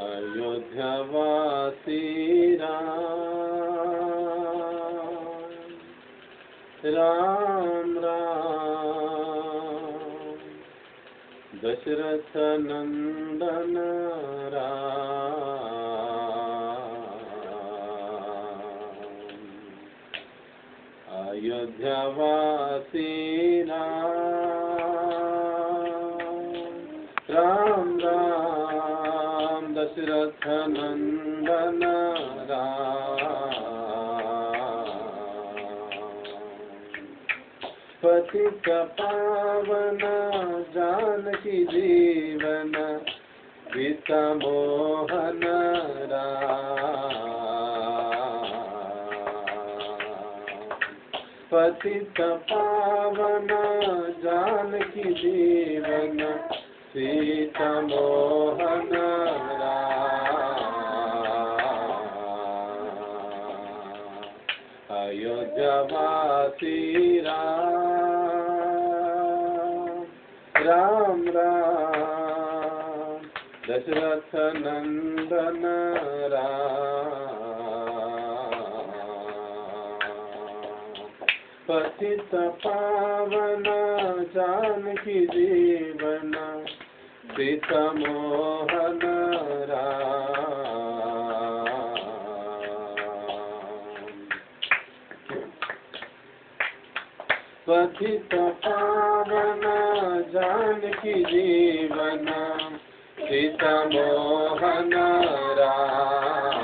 अयोध्यावासी राम राम दशरथ नंदन राम। अयोध्यावासी राम राम दशरथ नंदन पतित पावन जानकी जीवन पिता मोहन राम। पतित पावन जानकी जीवन सीता मोहन राम। अयोध्यावासी राम राम दशरथ नंदन राम। पतित पावन जानकी जीवन सीता मोहन राम। पतित पावन जानकी जीवन सीता मोहन राम।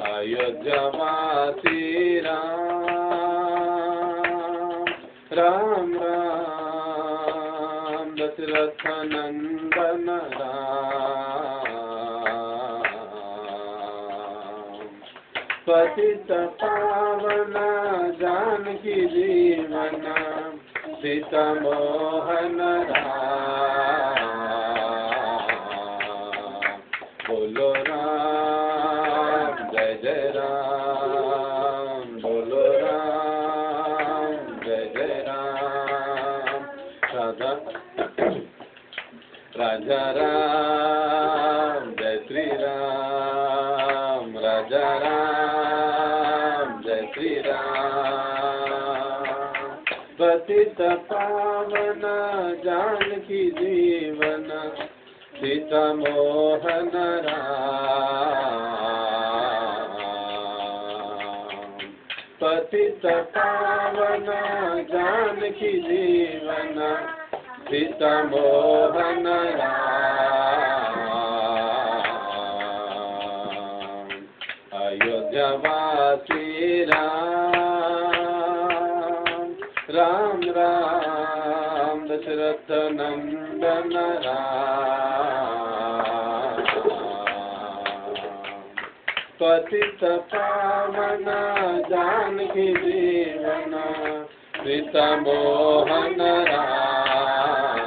अयोध्यावासी राम राम दशरथ नंदन राम। पतित पावन जानकी जीवन सीता मोहन राम। बोलो राम जय जय राम, बोलो राम जय जय राम। राजा राम जय श्री राम, राजा राम जय श्री राम। पतित पावन जानकी जीवन सीता मोहन राम। पतित पावन जानकी जीवन सीता मोहन राम। अयोध्यावासी राम राम दशरथ नंदन राम। पतित पावन जानकी जीवन सीता मोहन राम।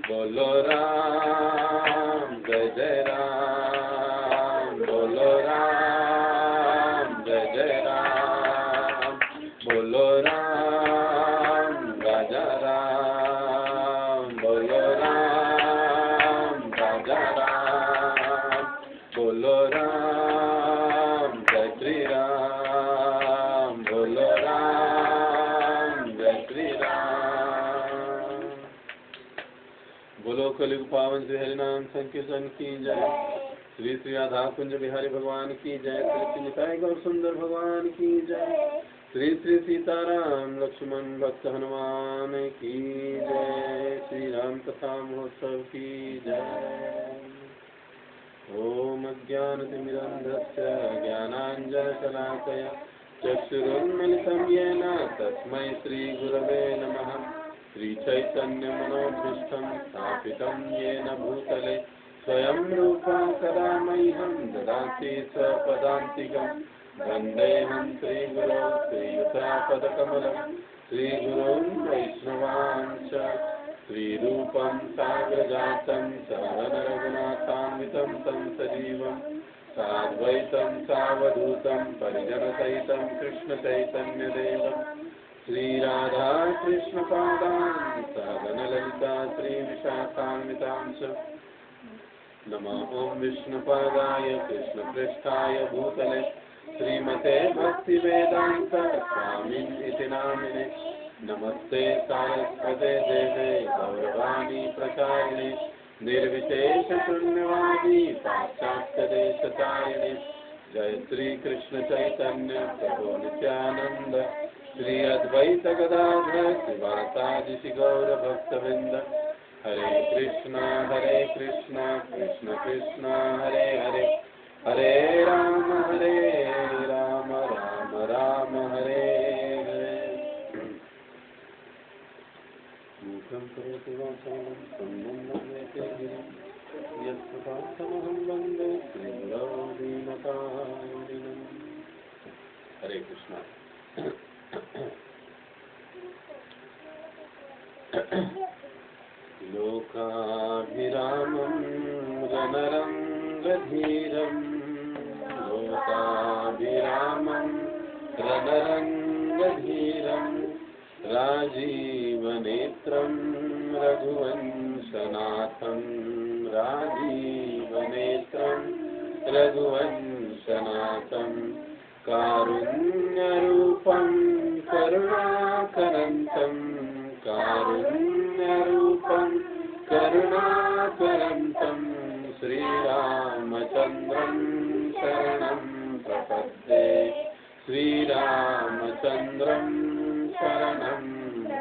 बोलो राम जय जय राम, बोलो राम जय जय राम। बोलो राम राजा राम, बोलो राम राजा राम। बोलो राम जय श्री राम, बोलो राम जय श्री राम। बोलो कलियुग पावन श्री हरिनाम संकीर्तन की जय। श्री श्री राधा कुंज बिहारी भगवान की जय। श्री निताई गौर सुंदर भगवान की जय। श्री श्री सीताराम लक्ष्मण भक्त हनुमान की जय। श्री राम कथा महोत्सव की जय। ओम अज्ञानतिमिरन्धस्य ज्ञानाञ्जनशलाकया चक्षुरुन्मिलितं येन तस्मै श्रीगुरवे नमः। श्रीचैतन्यमनोभीष्टं स्थापितं येन भूतले स्वयं रूपा कदा मह्यं ददाति स्वपदान्तिकम्। वन्देऽहं श्रीगुरो श्रीयुतापदकमलं श्रीगुरोन् वैष्णवांश्च श्रीरूपं साग्रजातं शरणरघुनाथान्वितं तं सजीवं साद्वैतं सावधूतं परिजनसहितं कृष्णचैतन्यदेवं श्री राधा कृष्ण पादान् सहगण ललिता श्री विशाखान्वितांश। नमः ओं विष्णुपादाय कृष्णपृष्ठाय भूतले श्रीमते भक्तिवेदान्त स्वामिनिति नामिने। नमस्ते सारस्वते देवे गौरवाणी प्रचारिणे निर्विशेष शून्यवादी पाश्चात्यदेशतारिणे। जय श्री कृष्ण चैतन्य प्रभु नित्यानंद श्री अद्वैत गदाधर श्रीवासादि गौर भक्तवृंद। हरे कृष्ण कृष्ण कृष्ण हरे हरे हरे राम राम राम हरे हरे। मुखं करोति वाचालं संगं गिरिं यत्कृपार्थमहं वन्दे श्रीगुरौ दीनतारिणम्। हरे कृष्णा। लोकाभिरामं रणरङ्गधीरं लोकाभिरामं रणरङ्गधीरं राजीवनेत्रं रघुवंशनाथं राजीवनेत्रं रघुवंशनाथं कारुण्यरूपं करुणाकरन्तं कारुण्यरूपं करुणाकरन्तं श्रीरामचन्द्रं शरणं प्रपद्ये श्रीरामचन्द्रं शरणं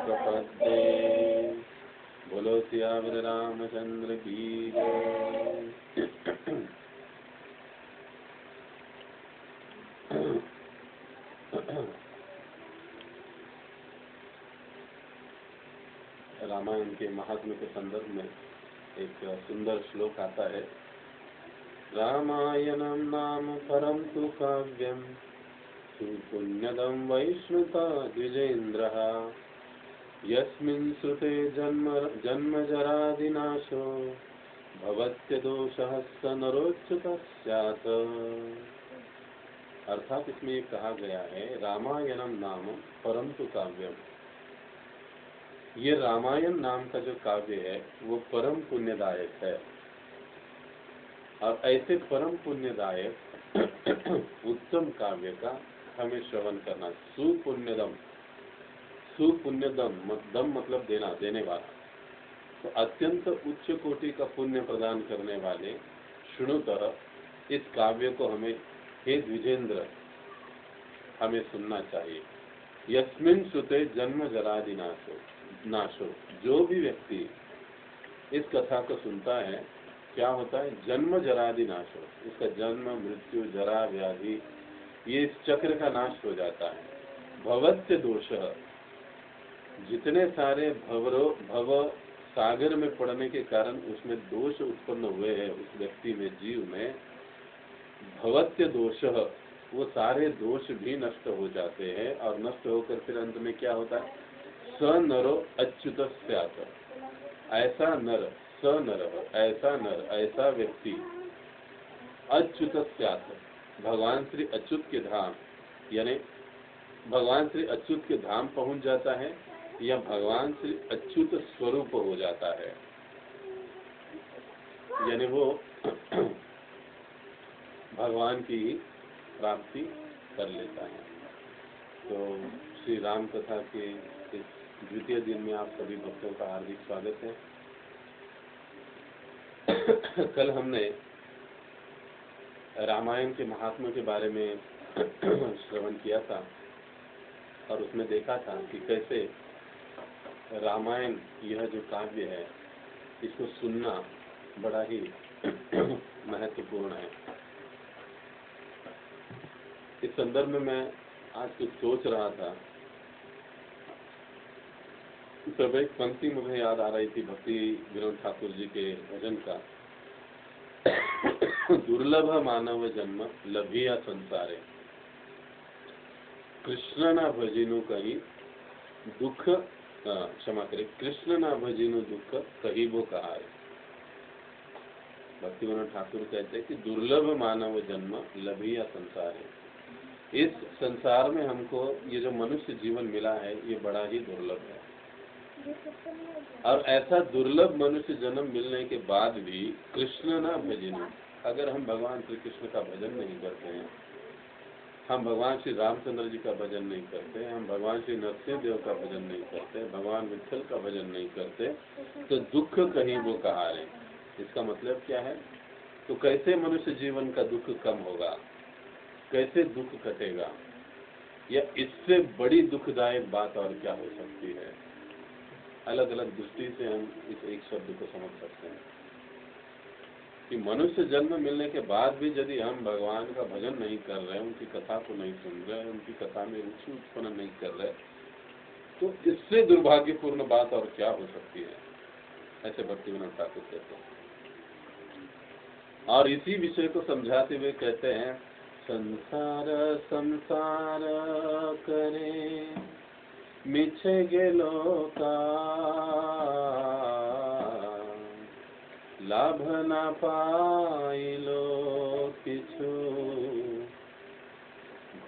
प्रपद्ये। बोलो सियावर रामचंद्र की जय। रामायण के महात्म्य के संदर्भ में एक सुंदर श्लोक आता है। रामायणं नाम परं तु काव्यं सुपुण्यदं वैष्णुता द्विजेन्द्रः यस्मिन् श्रुते जन्मजरादिनाशो भवत्य दोषः स नरोच्युतः स्यात्। अर्थात इसमें कहा गया है रामायणम नाम परम तु काव्यम। ये रामायण नाम का जो काव्य है वो परम पुण्यदायक है। और ऐसे परम पुण्यदायक उत्तम काव्य का हमें श्रवण करना। सुपुण्यदम, सुपुण्यदम दम मतलब देना, देने वाला। तो अत्यंत उच्च कोटि का पुण्य प्रदान करने वाले शुणुतर इस काव्य को हमें, हे द्विजेंद्र, हमें सुनना चाहिए। यस्मिन् श्रुते जन्म जरादि नाशो, जो भी व्यक्ति इस कथा को सुनता है क्या होता है? जन्म जरादि नाशो, इसका जन्म मृत्यु जरा व्याधि ये इस चक्र का नाश हो जाता है। भवत्य दोष, जितने सारे भव सागर में पड़ने के कारण उसमें दोष उत्पन्न हुए हैं उस व्यक्ति में, जीव में, भवत्य दोष, वो सारे दोष भी नष्ट हो जाते हैं। और नष्ट होकर फिर अंत में क्या होता है? स नरो अच्युत स्यात्। ऐसा नर, स नर, ऐसा नर, ऐसा व्यक्ति, अच्युत स्यात्, भगवान श्री अच्युत के धाम, यानी भगवान श्री अच्युत के धाम पहुंच जाता है या भगवान श्री अच्युत स्वरूप हो जाता है, यानी वो भगवान की प्राप्ति कर लेता है। तो श्री राम कथा के इस द्वितीय दिन में आप सभी भक्तों का हार्दिक स्वागत है। कल हमने रामायण के महात्मा के बारे में श्रवण किया था और उसमें देखा था कि कैसे रामायण, यह जो काव्य है, इसको सुनना बड़ा ही महत्वपूर्ण है। इस संदर्भ में मैं आज कुछ सोच रहा था तब एक पंक्ति मुझे याद आ रही थी भक्ति विनोद ठाकुर जी के भजन का। दुर्लभ मानव जन्म लभिया संसारे, कृष्ण ना भजिनु कहीं दुख, क्षमा करे, कृष्ण ना भजिनु दुख कहीं वो कहा। भक्ति विनोद ठाकुर कहते हैं कि दुर्लभ मानव जन्म लभिया संसारे, इस संसार में हमको ये जो मनुष्य जीवन मिला है ये बड़ा ही दुर्लभ है। और ऐसा दुर्लभ मनुष्य जन्म मिलने के बाद भी कृष्ण ना भजन, अगर हम भगवान श्री कृष्ण का भजन नहीं करते हैं, हम भगवान श्री रामचंद्र जी का भजन नहीं करते, हम भगवान श्री नरसिंह देव का भजन नहीं करते, भगवान विठल का भजन नहीं करते, तो दुख कहीं वो कहा रहे। इसका मतलब क्या है? तो कैसे मनुष्य जीवन का दुख कम होगा, कैसे दुख कटेगा, या इससे बड़ी दुखदायक बात और क्या हो सकती है? अलग अलग दृष्टि से हम इस एक शब्द को समझ सकते हैं कि मनुष्य जन्म मिलने के बाद भी यदि हम भगवान का भजन नहीं कर रहे, उनकी कथा को नहीं सुन रहे, उनकी कथा में रुचि उत्पन्न नहीं कर रहे, तो इससे दुर्भाग्यपूर्ण बात और क्या हो सकती है? ऐसे भक्तिविनोद ठाकुर कहते हैं। और इसी विषय को समझाते हुए कहते हैं, संसार संसार करे मिछे गेलो का, लाभ न पाइलो किछु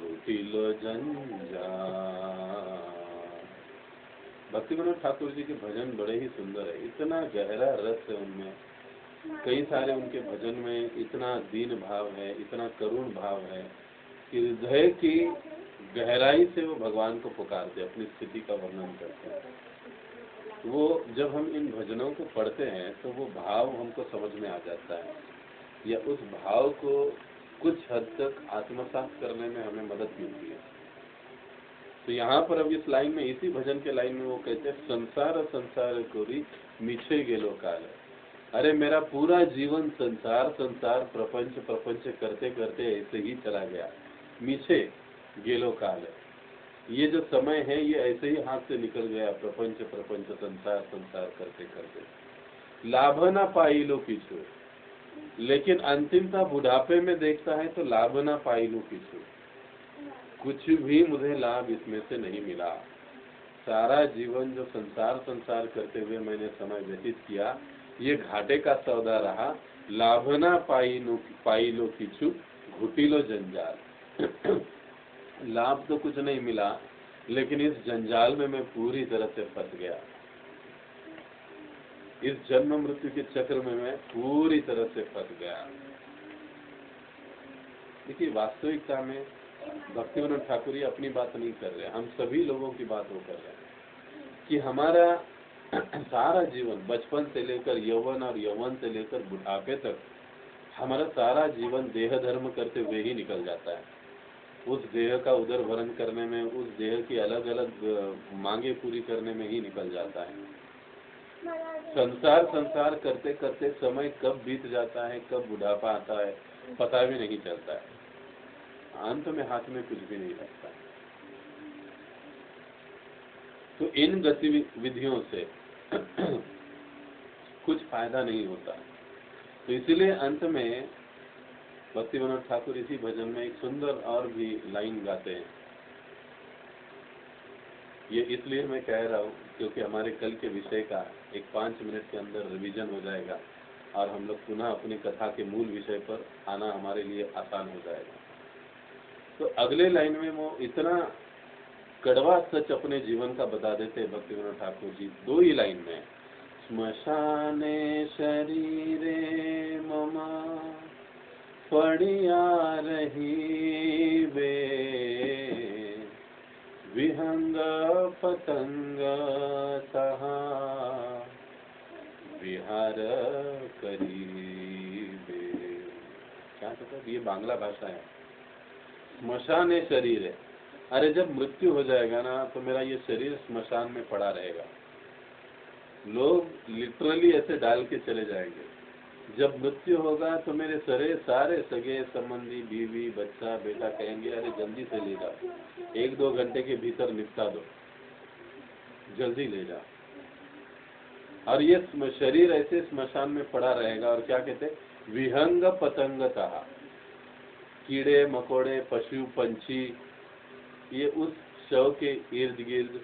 घुटिलो जंजाल। भक्तिविनोद ठाकुर जी के भजन बड़े ही सुंदर है, इतना गहरा रस है उनमें। कई सारे उनके भजन में इतना दीन भाव है, इतना करुण भाव है कि हृदय की गहराई से वो भगवान को पुकारते, अपनी स्थिति का वर्णन करते हैं। वो जब हम इन भजनों को पढ़ते हैं तो वो भाव हमको समझ में आ जाता है, या उस भाव को कुछ हद तक आत्मसात करने में हमें मदद मिलती है। तो यहाँ पर अब इस लाइन में, इसी भजन के लाइन में वो कहते हैं, संसार संसार कोरी मीछे गेलो काल। अरे मेरा पूरा जीवन संसार संसार प्रपंच प्रपंच करते करते ऐसे ही चला गया, मीछे गेलो काल। ये जो समय है ये ऐसे ही हाथ से निकल गया, प्रपंच प्रपंच संसार संसार करते करते। लाभ ना पाई लो किछु, लेकिन अंतिमता बुढ़ापे में देखता है तो लाभ ना पाई लो किछु, कुछ भी मुझे लाभ इसमें से नहीं मिला। सारा जीवन जो संसार संसार करते हुए मैंने समय व्यतीत किया, ये घाटे का सौदा रहा। लाभ ना पाई लो किछु घुटिलो जंजाल। लाभ तो कुछ नहीं मिला, लेकिन इस जंजाल में मैं पूरी तरह से फंस गया। इस जन्म मृत्यु के चक्र में मैं पूरी तरह से फंस गया। देखिए, वास्तविकता में भक्तिविनोद ठाकुर अपनी बात नहीं कर रहे, हम सभी लोगों की बात वो कर रहे हैं कि हमारा सारा जीवन, बचपन से लेकर यौवन और यौवन से लेकर बुढ़ापे तक, हमारा सारा जीवन देह धर्म करते हुए ही निकल जाता है। उस देह का उदर भरण करने में, उस देह की अलग अलग मांगे पूरी करने में ही निकल जाता है। संसार संसार करते करते समय कब बीत जाता है, कब बुढ़ापा आता है, पता भी नहीं चलता है। अंत में हाथ में कुछ भी नहीं लगता। तो इन गतिविधियों से कुछ फायदा नहीं होता। तो इसीलिए अंत में भक्तिविनोद ठाकुर इसी भजन में एक सुंदर और भी लाइन गाते हैं। ये इसलिए मैं कह रहा हूँ क्योंकि हमारे कल के विषय का एक 5 मिनट के अंदर रिवीजन हो जाएगा और हम लोग पुनः अपनी कथा के मूल विषय पर आना हमारे लिए आसान हो जाएगा। तो अगले लाइन में वो इतना कड़वा सच अपने जीवन का बता देते हैं भक्तिविनोद ठाकुर जी, 2 ही लाइन में। श्मशाने शरीरे मम पड़िया रही वे, विहंग पतंग तहा विहार करीबे। क्या मतलब? ये बांग्ला भाषा है। श्मशान शरीर है, अरे जब मृत्यु हो जाएगा ना तो मेरा ये शरीर श्मशान में पड़ा रहेगा। लोग लिटरली ऐसे डाल के चले जाएंगे। जब मृत्यु होगा तो मेरे सारे सगे संबंधी, बीवी, बच्चा, बेटा कहेंगे, अरे जल्दी से ले जाओ, 1-2 घंटे के भीतर निपटा दो, जल्दी ले जाओ। और ये शरीर ऐसे श्मशान में पड़ा रहेगा। और क्या कहते, विहंग पतंग कहा, कीड़े मकोड़े, पशु पंछी, ये उस शव के इर्द गिर्द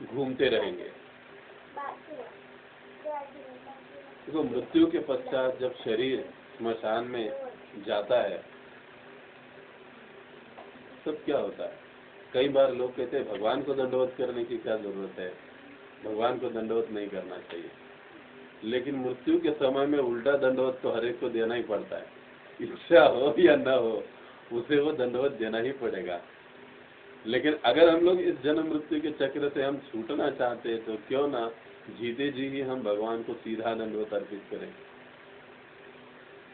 घूमते रहेंगे। तो मृत्यु के पश्चात जब शरीर स्मशान में जाता है तब क्या होता है? कई बार लोग कहते हैं भगवान को दंडवत करने की क्या जरूरत है, भगवान को दंडवत नहीं करना चाहिए। लेकिन मृत्यु के समय में उल्टा दंडवत तो हर एक को देना ही पड़ता है, इच्छा हो या न हो, उसे वो दंडवत देना ही पड़ेगा। लेकिन अगर हम लोग इस जन्म मृत्यु के चक्र से हम छूटना चाहते हैं तो क्यों ना जीते जी ही हम भगवान को सीधा दंडवत अर्पित करें।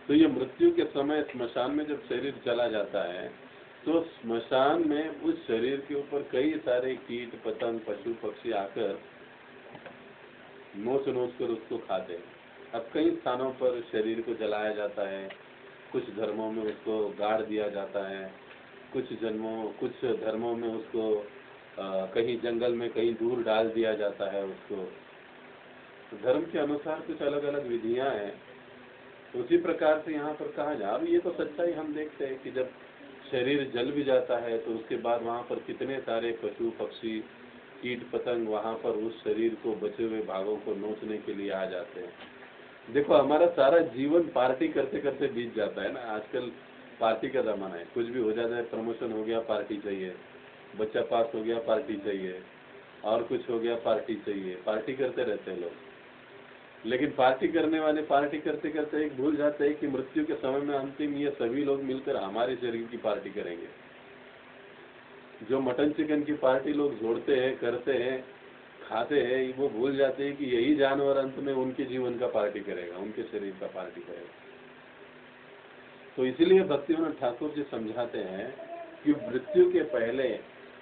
तो ये मृत्यु के समय स्मशान में जब शरीर चला जाता है तो स्मशान में उस शरीर के ऊपर कई सारे कीट पतंग पशु पक्षी आकर नोच नोच कर उसको खाते हैं। अब कई स्थानों पर शरीर को जलाया जाता है, कुछ धर्मों में उसको गाड़ दिया जाता है, कुछ धर्मों में उसको कहीं जंगल में कहीं दूर डाल दिया जाता है उसको। तो धर्म के अनुसार कुछ अलग अलग विधियां हैं। तो उसी प्रकार से यहाँ पर कहा जाए, अब ये तो सच्चाई हम देखते हैं कि जब शरीर जल भी जाता है तो उसके बाद वहाँ पर कितने सारे पशु पक्षी कीट पतंग वहाँ पर उस शरीर को बचे हुए भागों को नोचने के लिए आ जाते हैं। देखो हमारा सारा जीवन पार्टी करते करते बीत जाता है ना। आजकल पार्टी का जमाना है, कुछ भी हो जाता है, प्रमोशन हो गया पार्टी चाहिए, बच्चा पास हो गया पार्टी चाहिए, और कुछ हो गया पार्टी चाहिए, पार्टी करते रहते हैं लोग। लेकिन पार्टी करने वाले पार्टी करते करते एक भूल जाते हैं कि मृत्यु के समय में अंतिम ये सभी लोग मिलकर हमारे शरीर की पार्टी करेंगे। जो मटन चिकन की पार्टी लोग जोड़ते हैं, करते हैं, खाते हैं, वो भूल जाते हैं कि यही जानवर अंत में उनके जीवन का पार्टी करेगा, उनके शरीर का पार्टी करेगा। तो इसीलिए भक्तिविनोद ठाकुर जी समझाते हैं कि मृत्यु के पहले,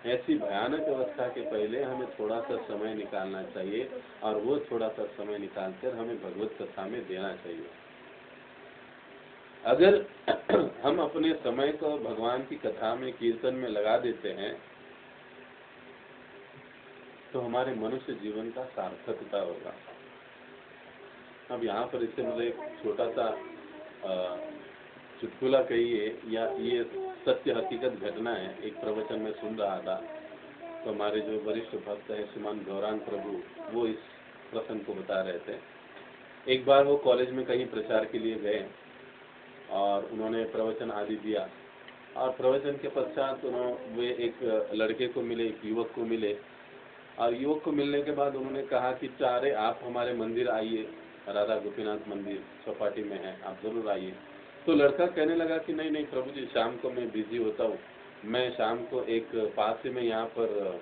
ऐसी भयानक अवस्था के पहले हमें थोड़ा सा समय निकालना चाहिए, और वो थोड़ा सा समय निकालकर हमें भगवत कथा में देना चाहिए। अगर हम अपने समय को भगवान की कथा में, कीर्तन में लगा देते हैं तो हमारे मनुष्य जीवन का सार्थकता होगा। अब यहाँ पर इससे मुझे एक छोटा सा चुटकुला कहिए, या ये सत्य हकीकत घटना है। एक प्रवचन में सुन रहा था तो हमारे जो वरिष्ठ भक्त है श्रीमान गौरांग प्रभु, वो इस प्रसंग को बता रहे थे। एक बार वो कॉलेज में कहीं प्रचार के लिए गए और उन्होंने प्रवचन आदि दिया, और प्रवचन के पश्चात वे एक लड़के को मिले, एक युवक को मिले, और युवक को मिलने के बाद उन्होंने कहा कि चारे आप हमारे मंदिर आइए, राधा गोपीनाथ मंदिर चौपाटी में है, आप जरूर आइए। तो लड़का कहने लगा कि नहीं नहीं प्रभु जी, शाम को मैं बिजी होता हूँ, मैं शाम को एक पास में यहाँ पर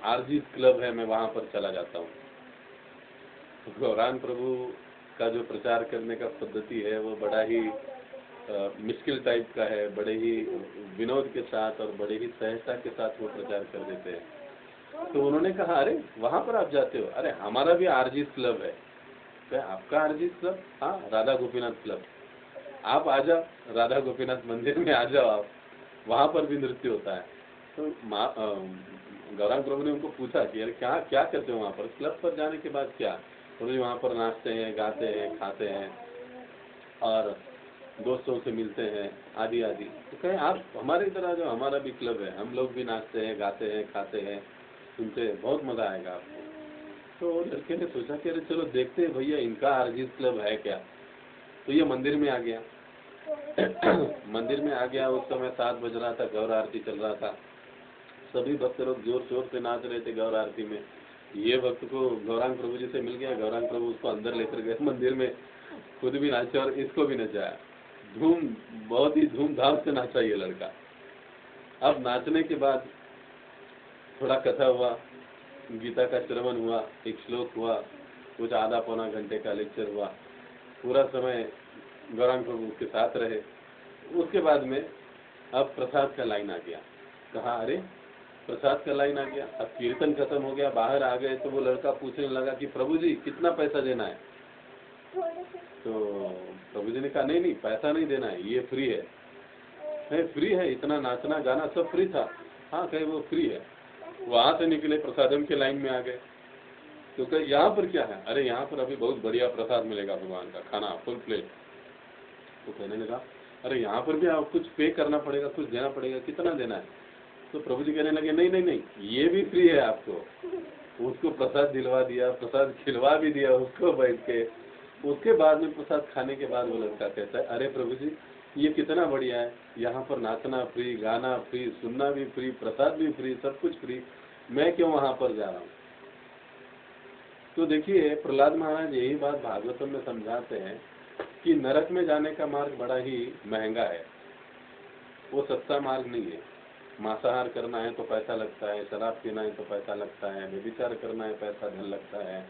आरजी क्लब है, मैं वहाँ पर चला जाता हूँ। तो गौरांग प्रभु का जो प्रचार करने का पद्धति है वो बड़ा ही मुश्किल टाइप का है, बड़े ही विनोद के साथ और बड़े ही सहजता के साथ वो प्रचार कर देते हैं। तो उन्होंने कहा अरे वहाँ पर आप जाते हो, अरे हमारा भी आरजी क्लब है। क्या आपका आरजी क्लब? हाँ, राधा गोपीनाथ क्लब। आप आ जाओ, राधा गोपीनाथ मंदिर में आ जाओ, आप वहाँ पर भी नृत्य होता है। तो गौरांग प्रभु ने उनको पूछा कि यार क्या क्या करते हो वहाँ पर, क्लब पर जाने के बाद क्या? उन्होंने वहाँ पर नाचते हैं, गाते हैं, खाते हैं और दोस्तों से मिलते हैं आदि आदि। तो कहें आप हमारे इधर आ जाओ, हमारा भी क्लब है, हम लोग भी नाचते हैं, गाते हैं, खाते हैं, सुनते हैं, बहुत मजा आएगा आपको। तो लड़के ने सोचा कि अरे चलो देखते हैं भैया इनका आरजी क्लब है क्या। तो ये मंदिर में आ गया। मंदिर में आ गया, उस समय 7 बज रहा था, गौर आरती चल रहा था, सभी भक्त लोग जोर शोर से नाच रहे थे गौर आरती में। ये भक्त को गौरांग प्रभु जी से मिल गया, गौरांग प्रभु उसको अंदर लेकर गए मंदिर में, खुद भी नाचे और इसको भी नचाया। बहुत ही धूमधाम से नाचा ये लड़का। अब नाचने के बाद थोड़ा कथा हुआ, गीता का श्रवण हुआ, एक श्लोक हुआ, कुछ आधा पौना घंटे का लेक्चर हुआ, पूरा समय गौरांग प्रभु के साथ रहे। उसके बाद में अब प्रसाद का लाइन आ गया। कहा अरे प्रसाद का लाइन आ गया। अब कीर्तन खत्म हो गया, बाहर आ गए तो वो लड़का पूछने लगा कि प्रभु जी कितना पैसा देना है? तो प्रभु जी ने कहा नहीं नहीं पैसा नहीं देना है, ये फ्री है। नहीं फ्री है, इतना नाचना गाना सब फ्री था। हाँ कहे वो फ्री है। वहां से निकले प्रसादम के लाइन में आ गए। तो कहे यहाँ पर क्या है? अरे यहाँ पर अभी बहुत बढ़िया प्रसाद मिलेगा, भगवान का खाना फुल प्लेट। तो कहने लगा अरे यहाँ पर भी आप कुछ पे करना पड़ेगा, कुछ देना पड़ेगा, कितना देना है? तो प्रभु जी कहने लगे नहीं नहीं नहीं, ये भी फ्री है आपको। उसको प्रसाद दिलवा दिया, प्रसाद खिलवा भी दिया उसको बैठ के, उसके बाद में प्रसाद खाने के बाद वो लड़का कहता है, अरे प्रभु जी ये कितना बढ़िया है, यहाँ पर नाचना फ्री, गाना फ्री, सुनना भी फ्री, प्रसाद भी फ्री, सब कुछ फ्री, मैं क्यों वहां पर जा रहा हूँ। तो देखिए प्रहलाद महाराज यही बात भागवतम में समझाते हैं कि नरक में जाने का मार्ग बड़ा ही महंगा है, वो सस्ता मार्ग नहीं है। मांसाहार करना है तो पैसा लगता है, शराब पीना है तो पैसा लगता है, व्यभिचार करना है पैसा धन लगता है,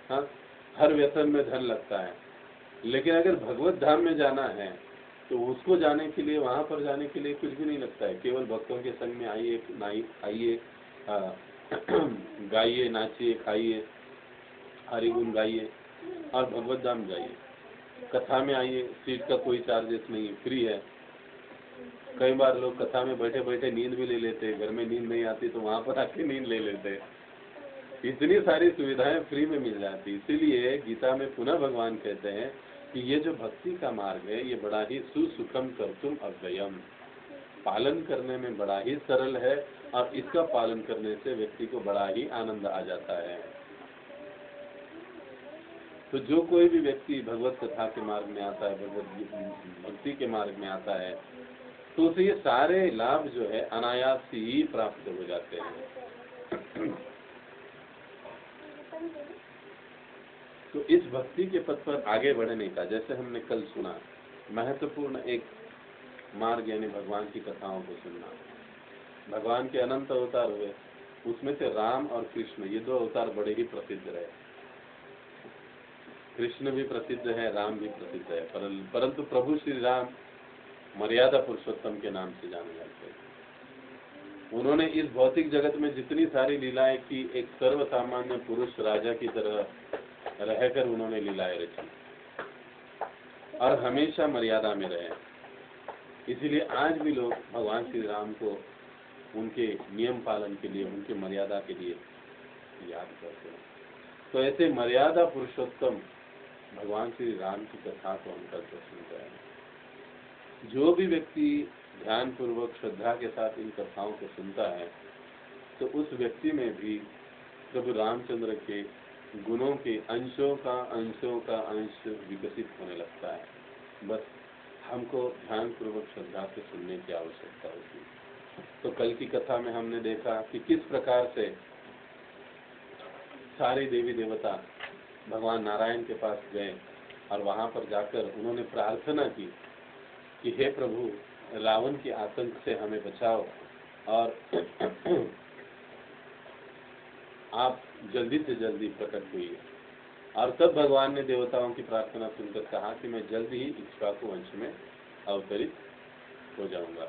हाँ, हर व्यसन में धन लगता है। लेकिन अगर भगवत धाम में जाना है तो उसको जाने के लिए, वहां पर जाने के लिए कुछ भी नहीं लगता है। केवल भक्तों के संग में आइए, गाइए, नाचिए, खाइए, हरि गुण गाइए और भगवत धाम जाइए। कथा में आइए, सीट का कोई चार्जेस नहीं, फ्री है। कई बार लोग कथा में बैठे बैठे नींद भी ले लेते हैं, घर में नींद नहीं आती तो वहां पर आके नींद ले लेते हैं। इतनी सारी सुविधाएं फ्री में मिल जाती। इसीलिए गीता में पुनः भगवान कहते हैं कि ये जो भक्ति का मार्ग है ये बड़ा ही सुसुखम कर्तुम अव्ययम, पालन करने में बड़ा ही सरल है और इसका पालन करने से व्यक्ति को बड़ा ही आनंद आ जाता है। तो जो कोई भी व्यक्ति भगवत कथा के मार्ग में आता है, भगवत भक्ति के मार्ग में आता है, तो उसे ये सारे लाभ जो है अनायास ही प्राप्त हो जाते हैं। तो इस भक्ति के पथ पर आगे बढ़ने का, जैसे हमने कल सुना, महत्वपूर्ण एक मार्ग यानी भगवान की कथाओं को सुनना। भगवान के अनंत अवतार हुए, उसमें से राम और कृष्ण ये दो अवतार बड़े ही प्रसिद्ध रहे। कृष्ण भी प्रसिद्ध है, राम भी प्रसिद्ध है, परंतु प्रभु श्री राम मर्यादा पुरुषोत्तम के नाम से जाने जाते हैं। उन्होंने इस भौतिक जगत में जितनी सारी लीलाएं की, एक सर्वसामान्य पुरुष राजा की तरह रहकर उन्होंने लीलाएं रची और हमेशा मर्यादा में रहे। इसीलिए आज भी लोग भगवान श्री राम को उनके नियम पालन के लिए, उनके मर्यादा के लिए याद करते हैं। तो ऐसे मर्यादा पुरुषोत्तम भगवान श्री राम की कथा को हम करके सुनते हैं। जो भी व्यक्ति ध्यान पूर्वक श्रद्धा के साथ इन कथाओं को सुनता है तो उस व्यक्ति में भी प्रभु रामचंद्र के गुणों के अंशों का अंश विकसित होने लगता है। बस हमको ध्यान पूर्वक श्रद्धा से सुनने की आवश्यकता होती है। तो कल की कथा में हमने देखा कि किस प्रकार से सारे देवी देवता भगवान नारायण के पास गए और वहां पर जाकर उन्होंने प्रार्थना की कि हे प्रभु, रावण के आतंक से हमें बचाओ और आप जल्दी से जल्दी प्रकट हुई। और तब भगवान ने देवताओं की प्रार्थना सुनकर कहा कि मैं जल्दी ही इक्ष्वाकु वंश में अवतरित हो जाऊंगा।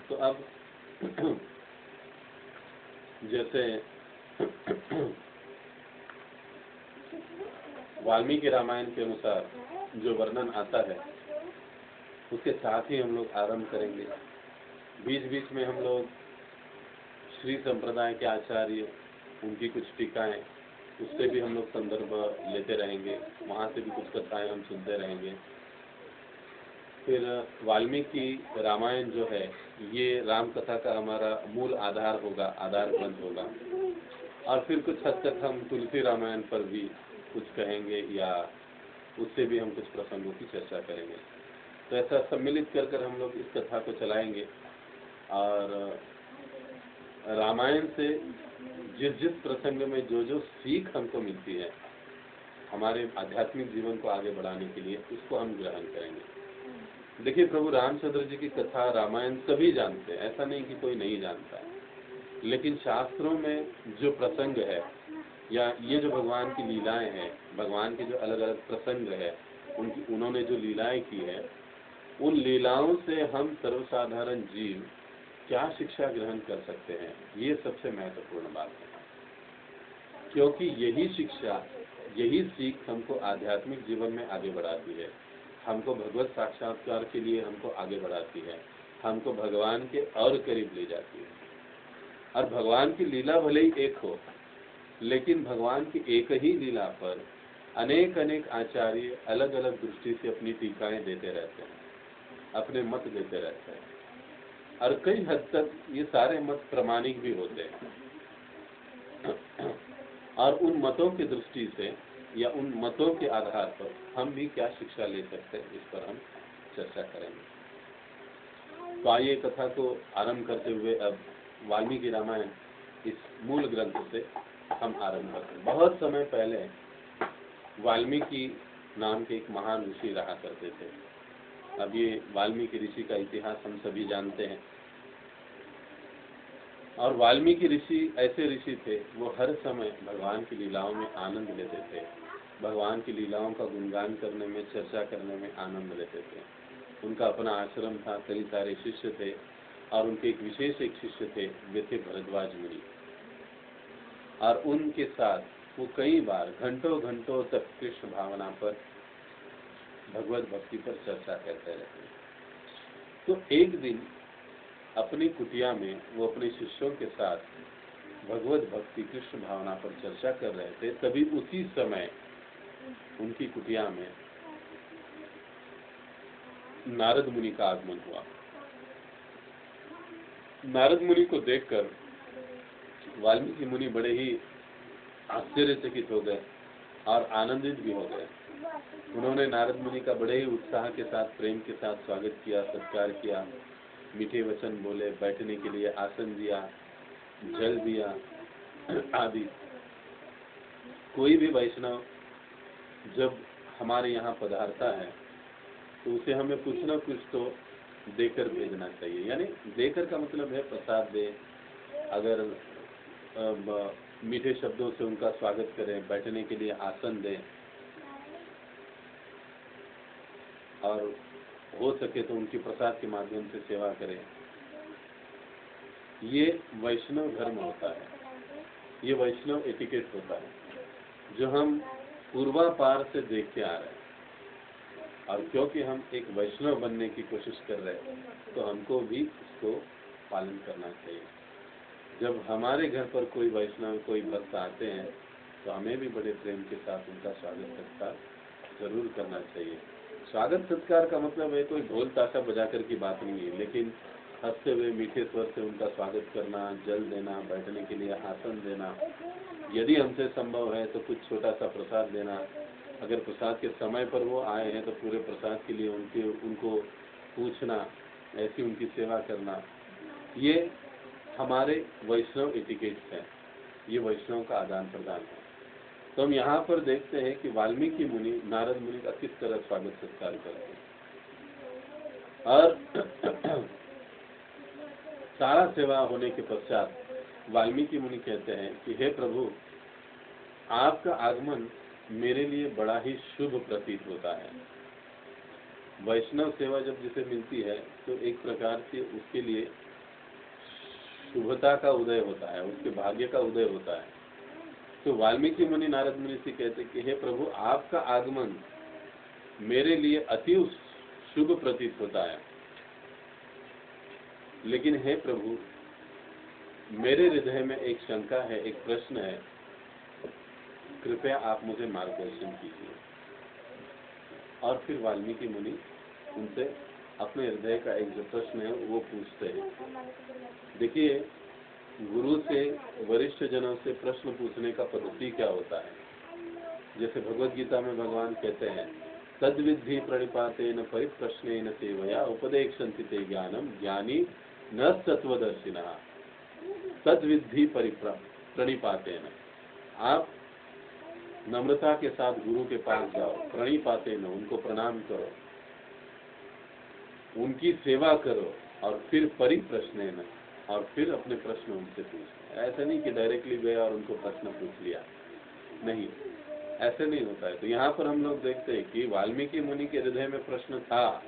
तो अब जैसे वाल्मीकि रामायण के अनुसार जो वर्णन आता है उसके साथ ही हम लोग आरंभ करेंगे। बीच बीच में हम लोग श्री संप्रदाय के आचार्य, उनकी कुछ टीकाएं, उससे भी हम लोग संदर्भ लेते रहेंगे, वहाँ से भी कुछ कथाएं हम सुनते रहेंगे। फिर वाल्मीकि रामायण जो है ये राम कथा का हमारा मूल आधार होगा, आधार ग्रंथ होगा। और फिर कुछ हद तक हम तुलसी रामायण पर भी कुछ कहेंगे या उससे भी हम कुछ प्रसंगों की चर्चा करेंगे। तो ऐसा सम्मिलित कर हम लोग इस कथा को चलाएंगे और रामायण से जिस प्रसंग में जो सीख हमको मिलती है हमारे आध्यात्मिक जीवन को आगे बढ़ाने के लिए, उसको हम ग्रहण करेंगे। देखिए, प्रभु रामचंद्र जी की कथा रामायण सभी जानते हैं, ऐसा नहीं कि कोई नहीं जानता है। लेकिन शास्त्रों में जो प्रसंग है या ये जो भगवान की लीलाएं हैं, भगवान के जो अलग अलग प्रसंग है, उन्होंने जो लीलाएं की है, उन लीलाओं से हम सर्वसाधारण जीव क्या शिक्षा ग्रहण कर सकते हैं, ये सबसे महत्वपूर्ण बात है। क्योंकि यही शिक्षा, यही सीख हमको आध्यात्मिक जीवन में आगे बढ़ाती है, हमको भगवत साक्षात्कार के लिए हमको आगे बढ़ाती है, हमको भगवान के और करीब ले जाती है। और भगवान की लीला भले ही एक हो, लेकिन भगवान की एक ही लीला पर अनेक अनेक आचार्य अलग अलग दृष्टि से अपनी टीकाएं देते रहते हैं, अपने मत देते रहते हैं। और कई हद तक ये सारे मत प्रामाणिक भी होते हैं। और उन मतों की दृष्टि से या उन मतों के आधार पर हम भी क्या शिक्षा ले सकते हैं, इस पर हम चर्चा करेंगे। तो आइए कथा को आरंभ करते हुए अब वाल्मीकि रामायण इस मूल ग्रंथ से हम आरंभ करते हैं। बहुत समय पहले वाल्मीकि नाम के एक महान ऋषि रहा करते थे। अब ये वाल्मीकि ऋषि का इतिहास हम सभी जानते हैं। और वाल्मीकि ऋषि ऐसे ऋषि थे, वो हर समय भगवान की लीलाओं में आनंद लेते थे, भगवान की लीलाओं का गुणगान करने में, चर्चा करने में आनंद लेते थे। उनका अपना आश्रम था, कई सारे शिष्य थे और उनके एक विशेष एक शिष्य थे, वे थे भरद्वाज मुनि। और उनके साथ वो कई बार घंटों घंटों तक कृष्ण भावना पर, भगवत भक्ति पर चर्चा करते रहते। तो एक दिन अपनी कुटिया में वो अपने शिष्यों के साथ भगवत भक्ति कृष्ण भावना पर चर्चा कर रहे थे। तभी उसी समय उनकी कुटिया में नारद मुनि का आगमन हुआ। नारद मुनि को देखकर वाल्मीकि मुनि बड़े ही आश्चर्यचकित हो गए और आनंदित भी हो गए। उन्होंने नारद मुनि का बड़े ही उत्साह के साथ, प्रेम के साथ स्वागत किया, सत्कार किया, मीठे वचन बोले, बैठने के लिए आसन दिया, जल दिया आदि। कोई भी वैष्णव जब हमारे यहाँ पधारता है तो उसे हमें कुछ न कुछ तो देकर भेजना चाहिए। यानी देकर का मतलब है प्रसाद दे, अगर मीठे शब्दों से उनका स्वागत करें, बैठने के लिए आसन दें और हो सके तो उनकी प्रसाद के माध्यम से सेवा करें। ये वैष्णव धर्म होता है, ये वैष्णव एटिकेट होता है जो हम पूर्वापार से देखते आ रहे हैं। और क्योंकि हम एक वैष्णव बनने की कोशिश कर रहे हैं तो हमको भी इसको पालन करना चाहिए। जब हमारे घर पर कोई वैष्णव, कोई भक्त आते हैं तो हमें भी बड़े प्रेम के साथ उनका स्वागत सत्कार जरूर करना चाहिए। स्वागत सत्कार का मतलब है कोई ढोल ताशा बजाकर की बात नहीं है, लेकिन हंसते हुए मीठे स्वर से उनका स्वागत करना, जल देना, बैठने के लिए आसन देना, यदि हमसे संभव है तो कुछ छोटा सा प्रसाद देना। अगर प्रसाद के समय पर वो आए हैं तो पूरे प्रसाद के लिए उनको पूछना, ऐसी उनकी सेवा करना, ये हमारे वैष्णव एटिकेट्स हैं, ये वैष्णव का आदान प्रदान है। तो हम यहाँ पर देखते हैं कि वाल्मीकि मुनि नारद मुनि का किस तरह स्वागत सत्कार करते हैं। और सारा सेवा होने के पश्चात वाल्मीकि मुनि कहते हैं कि हे प्रभु, आपका आगमन मेरे लिए बड़ा ही शुभ प्रतीत होता है। वैष्णव सेवा जब जिसे मिलती है तो एक प्रकार से उसके लिए शुभता का उदय होता है, उसके भाग्य का उदय होता है। तो वाल्मीकि मुनि नारद मुनि से कहते कि हे प्रभु, आपका आगमन मेरे लिए अति शुभ प्रतीत होता है। लेकिन हे प्रभु, मेरे हृदय में एक शंका है, एक प्रश्न है, कृपया आप मुझे मार्गदर्शन कीजिए। और फिर वाल्मीकि मुनि उनसे अपने हृदय का एक जो प्रश्न है वो पूछते हैं। देखिए, गुरु से, वरिष्ठ जनों से प्रश्न पूछने का पद्धति क्या होता है। जैसे भगवत गीता में भगवान कहते हैं, तद्विद्धि प्रणिपातेन परिप्रश्नेन सेवया उपदेक्षन्ति ते ज्ञानम ज्ञानी न तत्वदर्शिनः। तद्विद्धि प्रणिपातेन, आप नम्रता के साथ गुरु के पास जाओ, प्रणिपातेन, उनको प्रणाम करो, उनकी सेवा करो, और फिर परिप्रश्नेन, और फिर अपने प्रश्न उनसे पूछो। ऐसा नहीं कि डायरेक्टली गए और उनको प्रश्न पूछ लिया, नहीं, ऐसे नहीं होता है। तो यहाँ पर हम लोग देखते हैं कि वाल्मीकि मुनि के हृदय में प्रश्न था,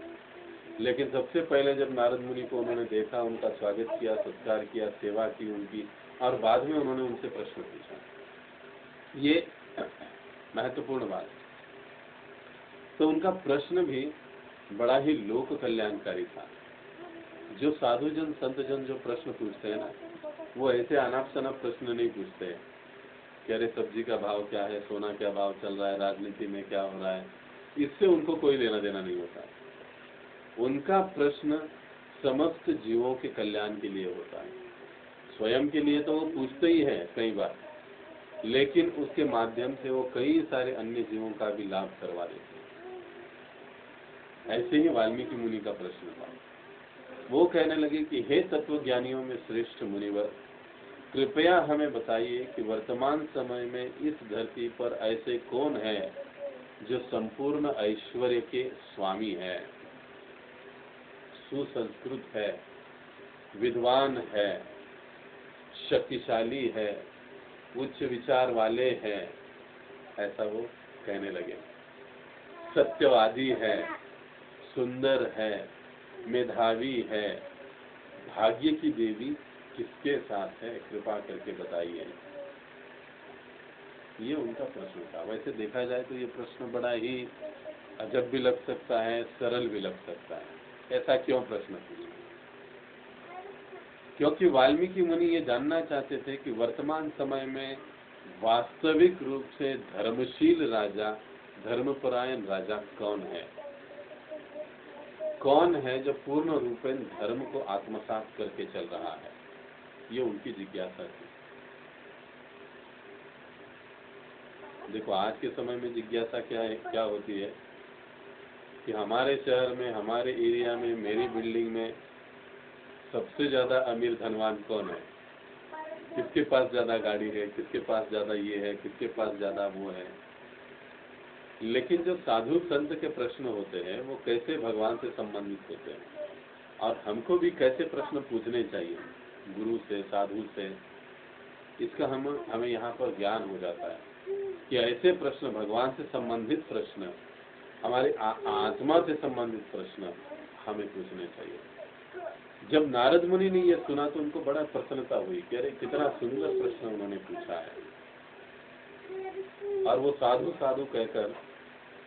लेकिन सबसे पहले जब नारद मुनि को उन्होंने देखा, उनका स्वागत किया, सत्कार किया, सेवा की उनकी, और बाद में उन्होंने उनसे प्रश्न पूछा। ये महत्वपूर्ण बात। तो उनका प्रश्न भी बड़ा ही लोक कल्याणकारी था। जो साधुजन, संतजन जो प्रश्न पूछते हैं ना, वो ऐसे अनाप शनाप प्रश्न नहीं पूछते हैं कि अरे सब्जी का भाव क्या है, सोना क्या भाव चल रहा है, राजनीति में क्या हो रहा है, इससे उनको कोई लेना देना नहीं होता। उनका प्रश्न समस्त जीवों के कल्याण के लिए होता है। स्वयं के लिए तो वो पूछते ही है कई बार, लेकिन उसके माध्यम से वो कई सारे अन्य जीवों का भी लाभ करवा देते हैं। ऐसे ही वाल्मीकि मुनि का प्रश्न था। वो कहने लगे कि हे तत्वज्ञानियों में श्रेष्ठ मुनिवर, कृपया हमें बताइए कि वर्तमान समय में इस धरती पर ऐसे कौन है जो संपूर्ण ऐश्वर्य के स्वामी है, सुसंस्कृत है, विद्वान है, शक्तिशाली है, उच्च विचार वाले हैं। ऐसा वो कहने लगे। सत्यवादी है, सुंदर है, मेधावी है, भाग्य की देवी किसके साथ है, कृपा करके बताइए। ये उनका प्रश्न था। वैसे देखा जाए तो ये प्रश्न बड़ा ही अजब भी लग सकता है, सरल भी लग सकता है। ऐसा क्यों प्रश्न पूछा? क्योंकि वाल्मीकि मुनि ये जानना चाहते थे कि वर्तमान समय में वास्तविक रूप से धर्मशील राजा, धर्मपरायण राजा कौन है, कौन है जो पूर्ण रूपेण धर्म को आत्मसात करके चल रहा है। ये उनकी जिज्ञासा थी। देखो आज के समय में जिज्ञासा क्या होती है कि हमारे शहर में, हमारे एरिया में, मेरी बिल्डिंग में सबसे ज्यादा अमीर धनवान कौन है, किसके पास ज्यादा गाड़ी है, किसके पास ज्यादा ये है, किसके पास ज्यादा वो है। लेकिन जो साधु संत के प्रश्न होते हैं वो कैसे भगवान से संबंधित होते हैं, और हमको भी कैसे प्रश्न पूछने चाहिए गुरु से, साधु से, इसका हमें यहाँ पर ज्ञान हो जाता है कि ऐसे प्रश्न, भगवान से संबंधित प्रश्न, हमारी आत्मा से संबंधित प्रश्न हमें पूछने चाहिए। जब नारद मुनि ने यह सुना तो उनको बड़ा प्रसन्नता हुई कि अरे कितना सुंदर प्रश्न उन्होंने पूछा है। और वो साधु साधु कहकर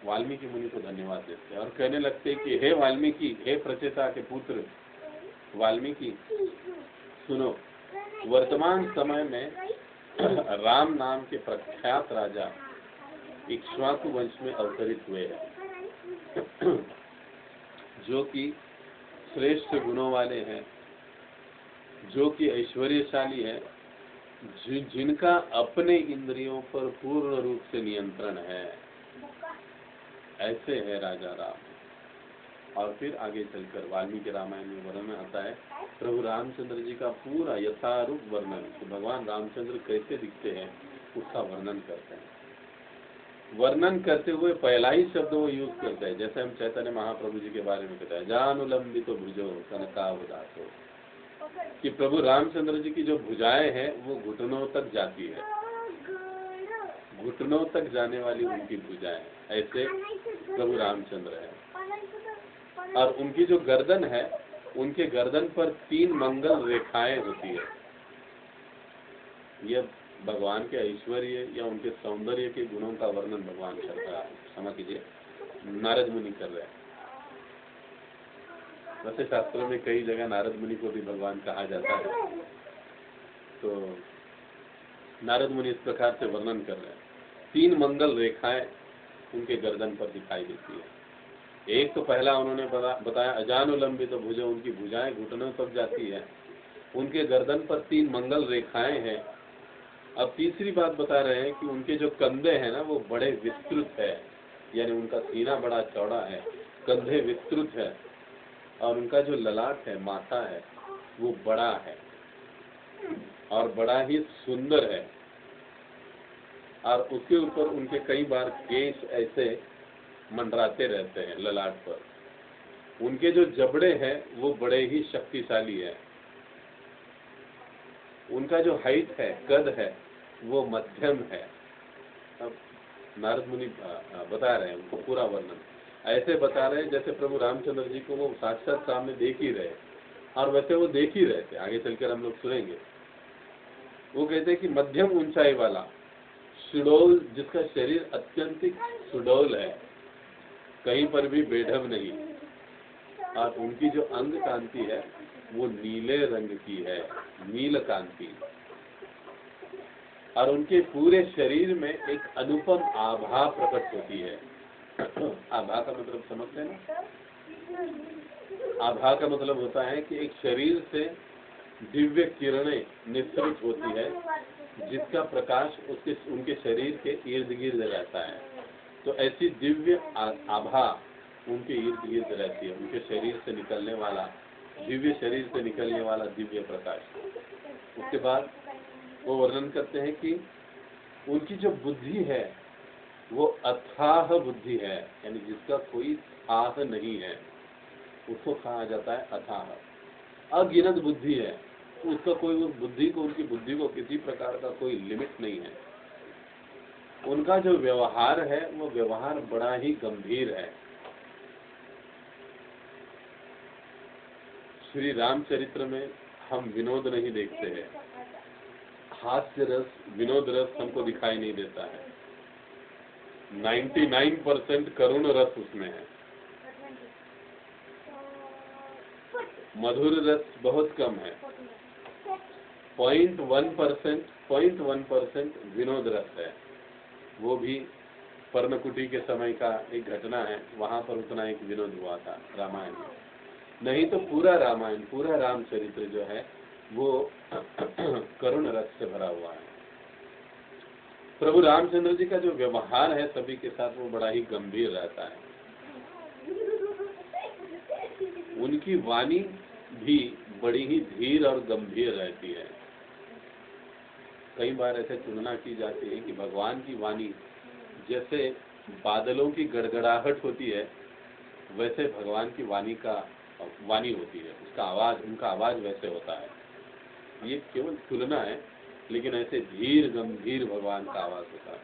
वाल्मीकि मुनि को धन्यवाद देते हैं और कहने लगते कि हे वाल्मीकि, हे प्रचेता के पुत्र वाल्मीकि, सुनो, वर्तमान समय में राम नाम के प्रख्यात राजा इक्ष्वाकु वंश में अवतरित हुए हैं, जो कि श्रेष्ठ गुणों वाले हैं, जो कि ऐश्वर्यशाली है, जिनका अपने इंद्रियों पर पूर्ण रूप से नियंत्रण है। ऐसे है राजा राम। और फिर आगे चलकर वाल्मीकि रामायण में वर्णन आता है, प्रभु रामचंद्र जी का पूरा यथारूप वर्णन, कि भगवान रामचंद्र कैसे दिखते हैं उसका वर्णन करते हैं। वर्णन करते हुए पहला ही शब्द वो यूज करते हैं, जैसे हम चैतन्य महाप्रभु जी के बारे में कहते हैं, जानुलंबितो भुजो कनकावदातो, कि प्रभु रामचंद्र जी की जो भुजाएं हैं वो घुटनों तक जाती है, घुटनों तक जाने वाली उनकी भुजाएं, ऐसे प्रभु रामचंद्र है। और उनकी जो गर्दन है, उनके गर्दन पर 3 मंगल रेखाएं होती है। यह भगवान के ऐश्वर्य या उनके सौंदर्य के गुणों का वर्णन भगवान कर रहा है, क्षमा कीजिए, नारद मुनि कर रहे हैं। वैसे शास्त्रों में कई जगह नारद मुनि को भी भगवान कहा जाता है। तो नारद मुनि इस प्रकार से वर्णन कर रहे हैं, 3 मंगल रेखाएं उनके गर्दन पर दिखाई देती है। एक तो पहला उन्होंने बताया अजानुलंबित भुजो, उनकी भुजाएं घुटनों तक जाती है, उनके गर्दन पर 3 मंगल रेखाएं हैं। अब तीसरी बात बता रहे हैं कि उनके जो कंधे हैं ना वो बड़े विस्तृत है, यानी उनका सीना बड़ा चौड़ा है, कंधे विस्तृत है, और उनका जो ललाट है, माथा है, वो बड़ा है और बड़ा ही सुंदर है। और उसके ऊपर उनके कई बार केश ऐसे मंडराते रहते हैं ललाट पर। उनके जो जबड़े हैं वो बड़े ही शक्तिशाली है। उनका जो हाइट है, कद है, वो मध्यम है। अब नारद मुनि बता रहे हैं उनको पूरा वर्णन, ऐसे बता रहे हैं जैसे प्रभु रामचंद्र जी को वो साक्षात सामने देख ही रहे, और वैसे वो देख ही रहे थे। आगे चलकर हम लोग सुनेंगे। वो कहते हैं कि मध्यम ऊंचाई वाला, सुडौल, जिसका शरीर अत्यंत सुडौल है, कहीं पर भी बेढब नहीं, और उनकी जो अंग कांति है वो नीले रंग की है, नील कांति, और उनके पूरे शरीर में एक अनुपम आभा प्रकट होती है। आभा का मतलब समझते हैं ना? आभा का मतलब होता है कि एक शरीर से दिव्य किरणें निस्सृत होती है, जिसका प्रकाश उनके शरीर के इर्द गिर्द रहता है। तो ऐसी दिव्य आभा उनके इर्द गिर्द रहती है, उनके शरीर से निकलने वाला, दिव्य शरीर से निकलने वाला दिव्य प्रकाश। उसके बाद वो वर्णन करते हैं कि उनकी जो बुद्धि है वो अथाह बुद्धि है, यानी जिसका कोई थाह नहीं है, उसको कहा जाता है अथाह। अगिनत बुद्धि है, तो उसका कोई उनकी बुद्धि को किसी प्रकार का कोई लिमिट नहीं है। उनका जो व्यवहार है वो व्यवहार बड़ा ही गंभीर है। श्री रामचरित्र में हम विनोद नहीं देखते हैं, हास्य रस, विनोद रस हमको दिखाई नहीं देता है। 99% करुण रस उसमें है, मधुर रस बहुत कम है। 0.1% विनोद रस है, वो भी पर्णकुटी के समय का एक घटना है, वहां पर उतना एक विनोद हुआ था रामायण में। नहीं तो पूरा रामायण, पूरा रामचरित्र जो है वो करुण रस से भरा हुआ है। प्रभु रामचंद्र जी का जो व्यवहार है सभी के साथ वो बड़ा ही गंभीर रहता है। उनकी वाणी भी बड़ी ही धीर और गंभीर रहती है। कई बार ऐसे तुलना की जाती है कि भगवान की वाणी जैसे बादलों की गड़गड़ाहट होती है, वैसे भगवान की वाणी होती है, उसका आवाज, उनका आवाज वैसे होता है। ये केवल तुलना है, लेकिन ऐसे धीर गंभीर भगवान का आवाज होता है।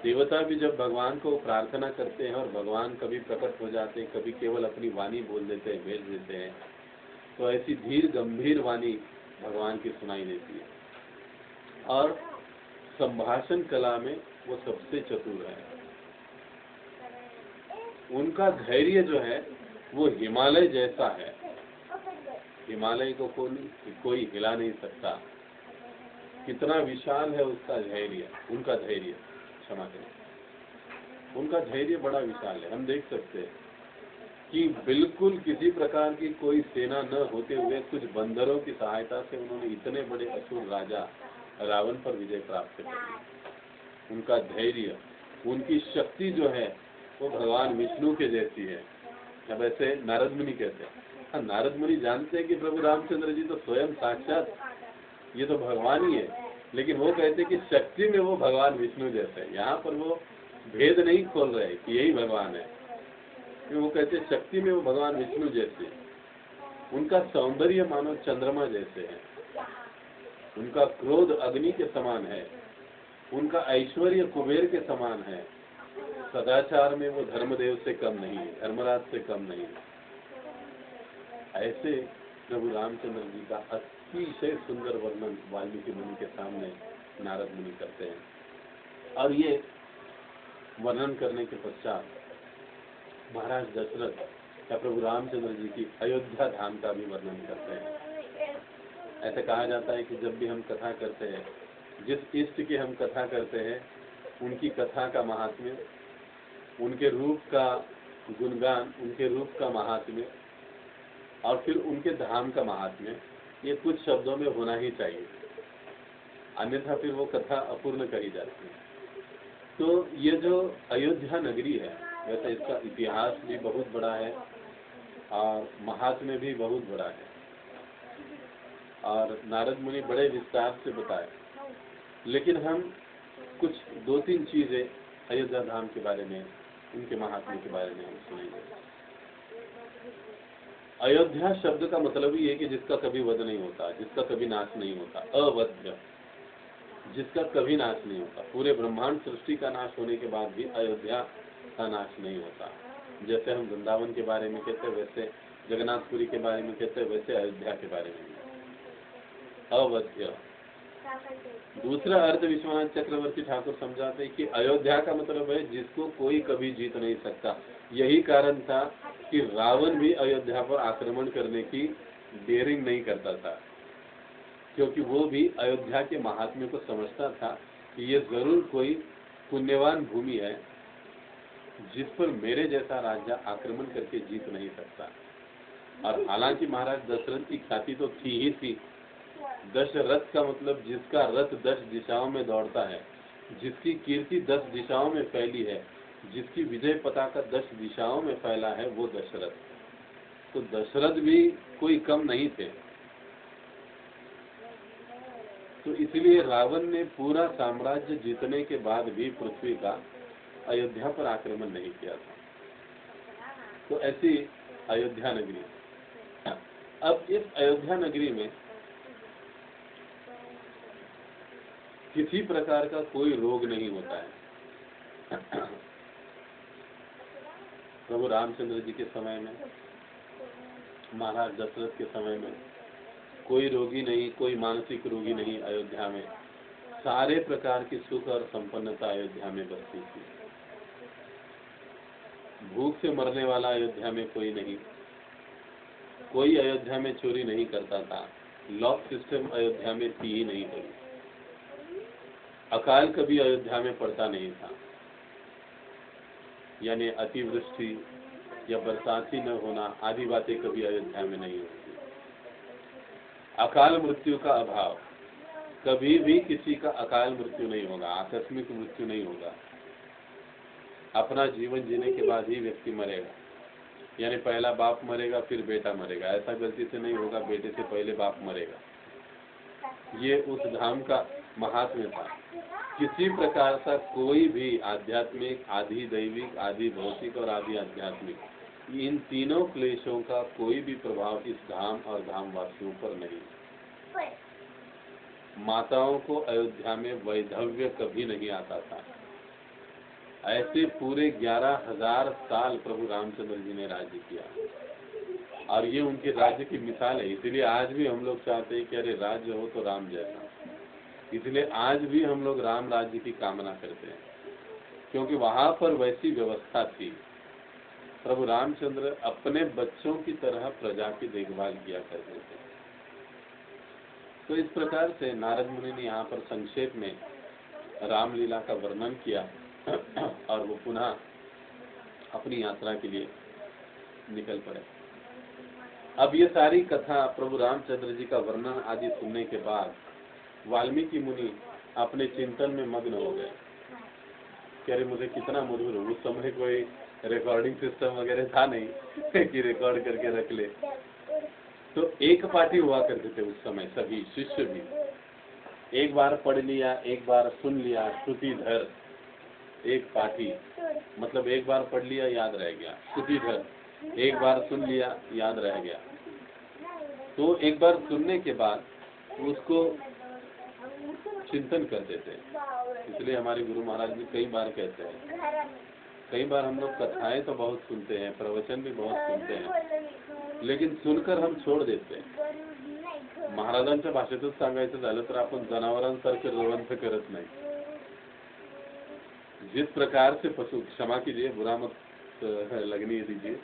देवता भी जब भगवान को प्रार्थना करते हैं और भगवान कभी प्रकट हो जाते हैं, कभी केवल अपनी वाणी बोल देते हैं, भेज देते हैं, तो ऐसी धीर गंभीर वाणी भगवान की सुनाई देती है। और संभाषण कला में वो सबसे चतुर है। उनका धैर्य जो है वो हिमालय जैसा है, हिमालय को कोई हिला नहीं सकता। कितना विशाल है उसका धैर्य, उनका धैर्य, क्षमा करें, उनका धैर्य बड़ा विशाल है। हम देख सकते हैं कि बिल्कुल किसी प्रकार की कोई सेना न होते हुए कुछ बंदरों की सहायता से उन्होंने इतने बड़े असुर राजा रावण पर विजय प्राप्त की। उनका धैर्य, उनकी शक्ति जो है वो भगवान विष्णु के जैसी है। अब ऐसे नारद मुनि कहते हैं, हाँ, नारद मुनि जानते हैं कि प्रभु रामचंद्र जी तो स्वयं साक्षात ये तो भगवान ही है, लेकिन वो कहते हैं कि शक्ति में वो भगवान विष्णु जैसे है। यहाँ पर वो भेद नहीं खोल रहे कि यही भगवान है, वो कहते हैं शक्ति में वो भगवान विष्णु जैसे। उनका सौंदर्य मानो चंद्रमा जैसे है, उनका क्रोध अग्नि के समान है, उनका ऐश्वर्य कुबेर के समान है, सदाचार में वो धर्मदेव से कम नहीं है, धर्मराज से कम नहीं है। ऐसे प्रभु रामचंद्र जी का अतिशय सुंदर वर्णन वाल्मीकि मुनि के सामने नारद मुनि करते हैं। और ये वर्णन करने के पश्चात महाराज दशरथ या प्रभु रामचंद्र जी की अयोध्या धाम का भी वर्णन करते हैं। ऐसे कहा जाता है कि जब भी हम कथा करते हैं, जिस इष्ट की हम कथा करते हैं, उनकी कथा का महात्म्य, उनके रूप का गुणगान, उनके रूप का महात्म्य और फिर उनके धाम का महात्म्य, ये कुछ शब्दों में होना ही चाहिए, अन्यथा फिर वो कथा अपूर्ण कही जाती है। तो ये जो अयोध्या नगरी है, वैसे इसका इतिहास भी बहुत बड़ा है और महात्म्य भी बहुत बड़ा है, और नारद मुनि बड़े विस्तार से बताए। लेकिन हम कुछ 2-3 चीजें अयोध्या धाम के बारे में, उनके महात्म्य के बारे में हम सुनेंगे। अयोध्या शब्द का मतलब ही है कि जिसका कभी वध नहीं होता, जिसका कभी नाश नहीं होता, अवध्य, जिसका कभी नाश नहीं होता। पूरे ब्रह्मांड सृष्टि का नाश होने के बाद भी अयोध्या का नाश नहीं होता। जैसे हम वृंदावन के बारे में कहते हैं, वैसे जगन्नाथपुरी के बारे में कहते हैं, वैसे अयोध्या के बारे में अवध्य। दूसरा अर्थ विश्वनाथ चक्रवर्ती ठाकुर समझाते हैं कि अयोध्या का मतलब है जिसको कोई कभी जीत नहीं सकता। यही कारण था कि रावण भी अयोध्या पर आक्रमण करने की डेयरिंग नहीं करता था, क्योंकि वो भी अयोध्या के महात्म्य को समझता था कि ये जरूर कोई पुण्यवान भूमि है जिस पर मेरे जैसा राजा आक्रमण करके जीत नहीं सकता। और हालांकि महाराज दशरथ की ख्याति तो थी ही थी, दशरथ का मतलब जिसका रथ 10 दिशाओं में दौड़ता है, जिसकी कीर्ति 10 दिशाओं में फैली है, जिसकी विजय पताका 10 दिशाओं में फैला है, वो दशरथ। तो दशरथ भी कोई कम नहीं थे। तो इसलिए रावण ने पूरा साम्राज्य जीतने के बाद भी पृथ्वी का अयोध्या पर आक्रमण नहीं किया था। तो ऐसी अयोध्या नगरी। अब इस अयोध्या नगरी में किसी प्रकार का कोई रोग नहीं होता है। प्रभु रामचंद्र जी के समय में, महाराज दशरथ के समय में कोई रोगी नहीं, कोई मानसिक रोगी नहीं अयोध्या में। सारे प्रकार की सुख और संपन्नता अयोध्या में बसती थी। भूख से मरने वाला अयोध्या में कोई नहीं। कोई अयोध्या में चोरी नहीं करता था। लॉक सिस्टम अयोध्या में थी ही नहीं कभी। अकाल कभी अयोध्या में पड़ता नहीं था, यानी अतिवृष्टि या बरसात ही न होना आदि बातें कभी अयोध्या में नहीं होती। अकाल मृत्यु का अभाव, कभी भी किसी का अकाल मृत्यु नहीं होगा, आकस्मिक मृत्यु नहीं होगा। अपना जीवन जीने के बाद ही व्यक्ति मरेगा, यानी पहला बाप मरेगा फिर बेटा मरेगा। ऐसा गलती से नहीं होगा बेटे से पहले बाप मरेगा। ये उस धाम का महात्म्य था। किसी प्रकार का कोई भी आध्यात्मिक, आदि दैविक, आदि भौतिक और आदि आध्यात्मिक, इन तीनों क्लेशों का कोई भी प्रभाव इस धाम और धामवासियों पर नहीं। माताओं को अयोध्या में वैधव्य कभी नहीं आता था। ऐसे पूरे 11,000 साल प्रभु रामचंद्र जी ने राज्य किया और ये उनके राज्य की मिसाल है। इसलिए आज भी हम लोग चाहते हैं कि अरे राज्य हो तो राम जैसा। इसलिए आज भी हम लोग राम राज्य की कामना करते हैं, क्योंकि वहां पर वैसी व्यवस्था थी। प्रभु रामचंद्र अपने बच्चों की तरह प्रजा की देखभाल किया करते थे। तो इस प्रकार से नारद मुनि ने यहाँ पर संक्षेप में रामलीला का वर्णन किया और वो पुनः अपनी यात्रा के लिए निकल पड़े। अब ये सारी कथा प्रभु रामचंद्र जी का वर्णन आदि सुनने के बाद वाल्मीकि मुनि अपने चिंतन में मग्न हो गए। कह रहे मुझे कितना मधुर हो। उस समय कोई रिकॉर्डिंग सिस्टम वगैरह था नहीं कि रिकॉर्ड करके रख ले। तो एक पार्टी हुआ करते थे उस समय, सभी शिष्य भी। एक बार पढ़ लिया, एक बार सुन लिया, श्रुतिधर एक पाठी, मतलब एक बार पढ़ लिया याद रह गया। श्रुतिधर एक बार सुन लिया याद रह गया। तो एक बार सुनने के बाद उसको चिंतन करते थे। इसलिए हमारे गुरु महाराज भी कई बार कहते हैं, कई बार हम लोग कथाएं तो बहुत सुनते हैं, प्रवचन भी बहुत सुनते हैं, लेकिन सुनकर हम छोड़ देते हैं। महाराजांच्या भाषेतच सांगायचं झालं तर आपण जनावरांसारखे रवंथ करत नाही। जिस प्रकार से पशु, क्षमा कीजिए बुरा मत लगनी दीजिए,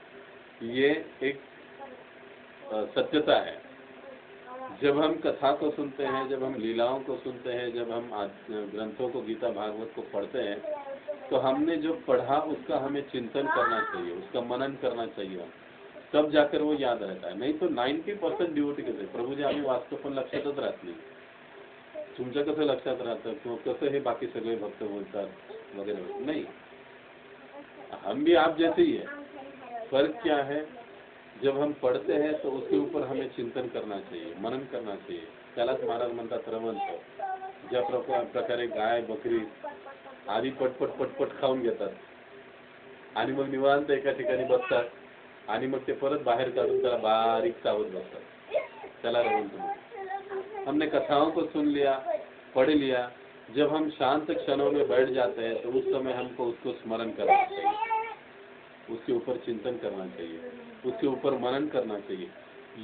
ये एक सत्यता है। जब हम कथा को सुनते हैं, जब हम लीलाओं को सुनते हैं, जब हम ग्रंथों को, गीता भागवत को पढ़ते हैं, तो हमने जो पढ़ा उसका हमें चिंतन करना चाहिए, उसका मनन करना चाहिए, तब जाकर वो याद रहता है। नहीं तो 90% ड्युटी करते प्रभूजी आम्ही वाचतो पण लक्षातच राहत नाही। तुमचं कसं लक्षात राहतं किंवा कसं हे बाकी सगळे भक्त बोलतात वगैरह, नहीं, हम भी आप जैसे ही है। फर्क क्या है, जब हम पढ़ते हैं तो उसके ऊपर हमें चिंतन करना चाहिए, मनन करना चाहिए। त्यालाच महाराज म्हणतात रवंथ। ज्या प्रकारे गाय, बकरी आधी पटपट पटपट खाऊन घेतात आणि मग निवांत एका ठिकाणी बसतात आणि मग ते परत बाहेर काढून त्याला बारीक चावत बसतात, त्याला रवंथ म्हणतात। हमने कथाओं को सुन लिया, पढ़ लिया, जब हम शांत क्षणों में बैठ जाते हैं तो उस समय हमको उसको स्मरण करना चाहिए, उसके ऊपर चिंतन करना चाहिए, उसके ऊपर मनन करना चाहिए।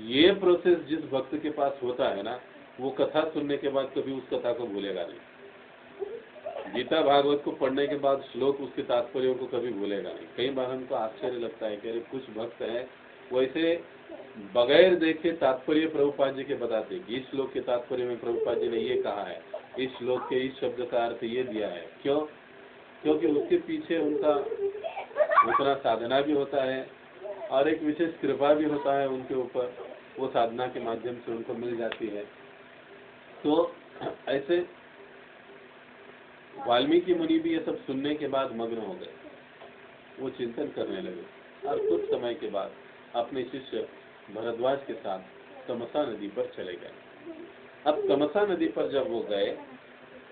ये प्रोसेस जिस भक्त के पास होता है ना, वो कथा सुनने के बाद कभी उस कथा को भूलेगा नहीं। गीता भागवत को पढ़ने के बाद श्लोक, उसके तात्पर्यों को कभी भूलेगा नहीं। कई बार हमको आश्चर्य लगता है कि अरे कुछ भक्त हैं वैसे बगैर देखे तात्पर्य प्रभुपाद जी के बताते कि इस श्लोक के तात्पर्य में प्रभुपाद जी ने ये कहा है, इस श्लोक के इस शब्द का अर्थ ये दिया है। क्यों? क्योंकि उसके पीछे उनका उतना साधना भी होता है और एक विशेष कृपा भी होता है उनके ऊपर, वो साधना के माध्यम से उनको मिल जाती है। तो ऐसे वाल्मीकि मुनि भी ये सब सुनने के बाद मग्न हो गए, वो चिंतन करने लगे और कुछ समय के बाद अपने शिष्य भरद्वाज के साथ तमसा नदी पर चले गए। अब तमसा नदी पर जब वो गए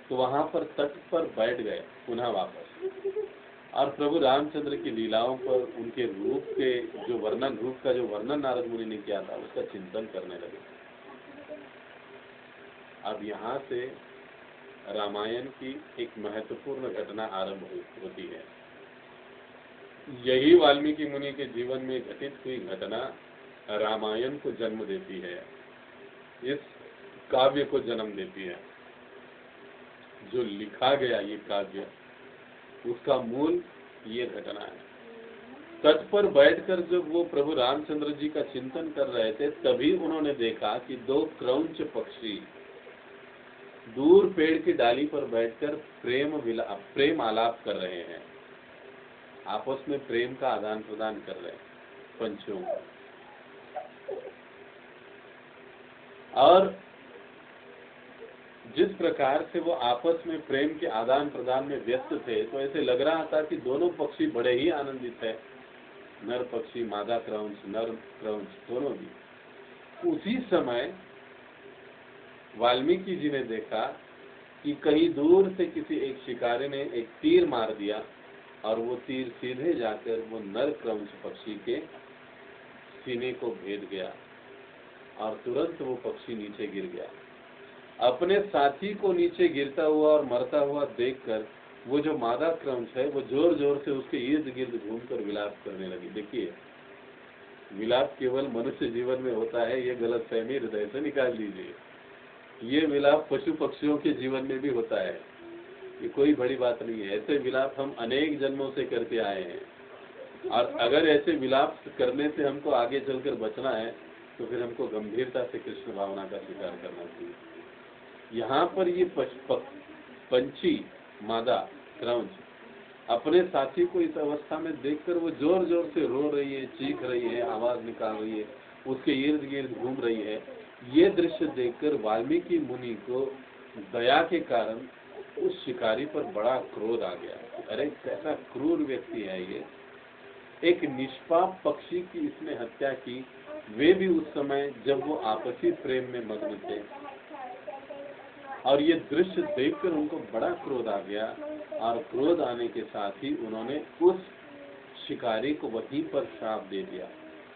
तो वहां पर तट पर बैठ गए पुनः वापस, और प्रभु रामचंद्र की लीलाओं पर उनके रूप के जो वर्णन, रूप का जो वर्णन नारद मुनि ने किया था उसका चिंतन करने लगे। अब यहाँ से रामायण की एक महत्वपूर्ण घटना आरंभ होती है। यही वाल्मीकि मुनि के जीवन में घटित हुई घटना रामायण को जन्म देती है, इस काव्य को जन्म देती है। जो लिखा गया ये काव्य, उसका मूल ये घटना है। तट पर बैठकर जब वो प्रभु रामचंद्र जी का चिंतन कर रहे थे, तभी उन्होंने देखा कि दो क्रौंच पक्षी दूर पेड़ की डाली पर बैठकर प्रेम आलाप कर रहे हैं, आपस में प्रेम का आदान प्रदान कर रहे हैं पंछियों का। और जिस प्रकार से वो आपस में प्रेम के आदान प्रदान में व्यस्त थे, तो ऐसे लग रहा था कि दोनों पक्षी बड़े ही आनंदित है, नर पक्षी, मादा क्रौंच, नर क्रौंच दोनों भी। उसी समय वाल्मीकि जी ने देखा कि कहीं दूर से किसी एक शिकारी ने एक तीर मार दिया, और वो तीर सीधे जाकर वो नर क्रौंच पक्षी के सीने को भेद गया, और तुरंत वो पक्षी नीचे गिर गया। अपने साथी को नीचे गिरता हुआ और मरता हुआ देखकर वो जो मादा क्रौंच है वो जोर जोर से उसके इर्द गिर्द घूमकर विलाप करने लगी। देखिए, विलाप केवल मनुष्य जीवन में होता है, ये गलतफहमी हृदय से निकाल लीजिए। ये विलाप पशु पक्षियों के जीवन में भी होता है, ये कोई बड़ी बात नहीं है। ऐसे विलाप हम अनेक जन्मों से करते आए हैं, और अगर ऐसे विलाप करने से हमको आगे चलकर बचना है तो फिर हमको गंभीरता से कृष्ण भावना का स्वीकार करना चाहिए। यहाँ पर ये पंछी मादा क्रौंच अपने साथी को इस अवस्था में देखकर वो जोर जोर से रो रही है, चीख रही है, आवाज निकाल रही है, उसके इर्द गिर्द घूम रही है। ये दृश्य देखकर वाल्मीकि मुनि को दया के कारण उस शिकारी पर बड़ा क्रोध आ गया। अरे कैसा क्रूर व्यक्ति है ये, एक निष्पाप पक्षी की इसने हत्या की, वे भी उस समय जब वो आपसी प्रेम में मग्न थे। और ये दृश्य देखकर उनको बड़ा क्रोध आ गया, और क्रोध आने के साथ ही उन्होंने उस शिकारी को वहीं पर श्राप दे दिया।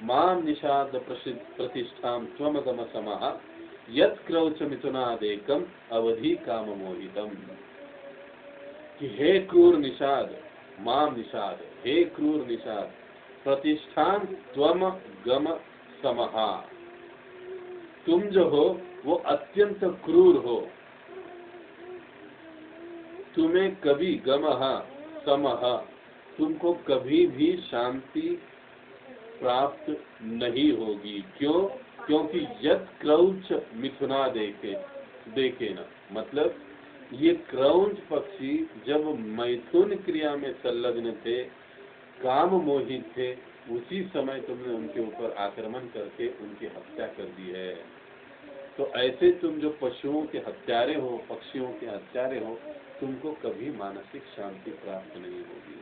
मां निषाद प्रतिष्ठाम त्वमगम समाह यत् क्रौच मिथुनादेकम अवधि काम मोहितम। कि हे क्रूर निषाद, मां निषाद, हे क्रूर निषाद, प्रतिष्ठान त्वम गम समहा, तुम जो हो वो अत्यंत क्रूर हो, तुम्हें कभी गमहा समहा, तुमको कभी भी शांति प्राप्त नहीं होगी। क्यों? क्योंकि यत् क्रौच मिथुना देखे ना, मतलब ये क्रौंच पक्षी जब मैथुन क्रिया में संलग्न थे, काम मोहित थे, उसी समय तुमने उनके ऊपर आक्रमण करके उनकी हत्या कर दी है। तो ऐसे तुम जो पशुओं के हत्यारे हो, पक्षियों के हत्यारे हो, तुमको कभी मानसिक शांति प्राप्त नहीं होगी।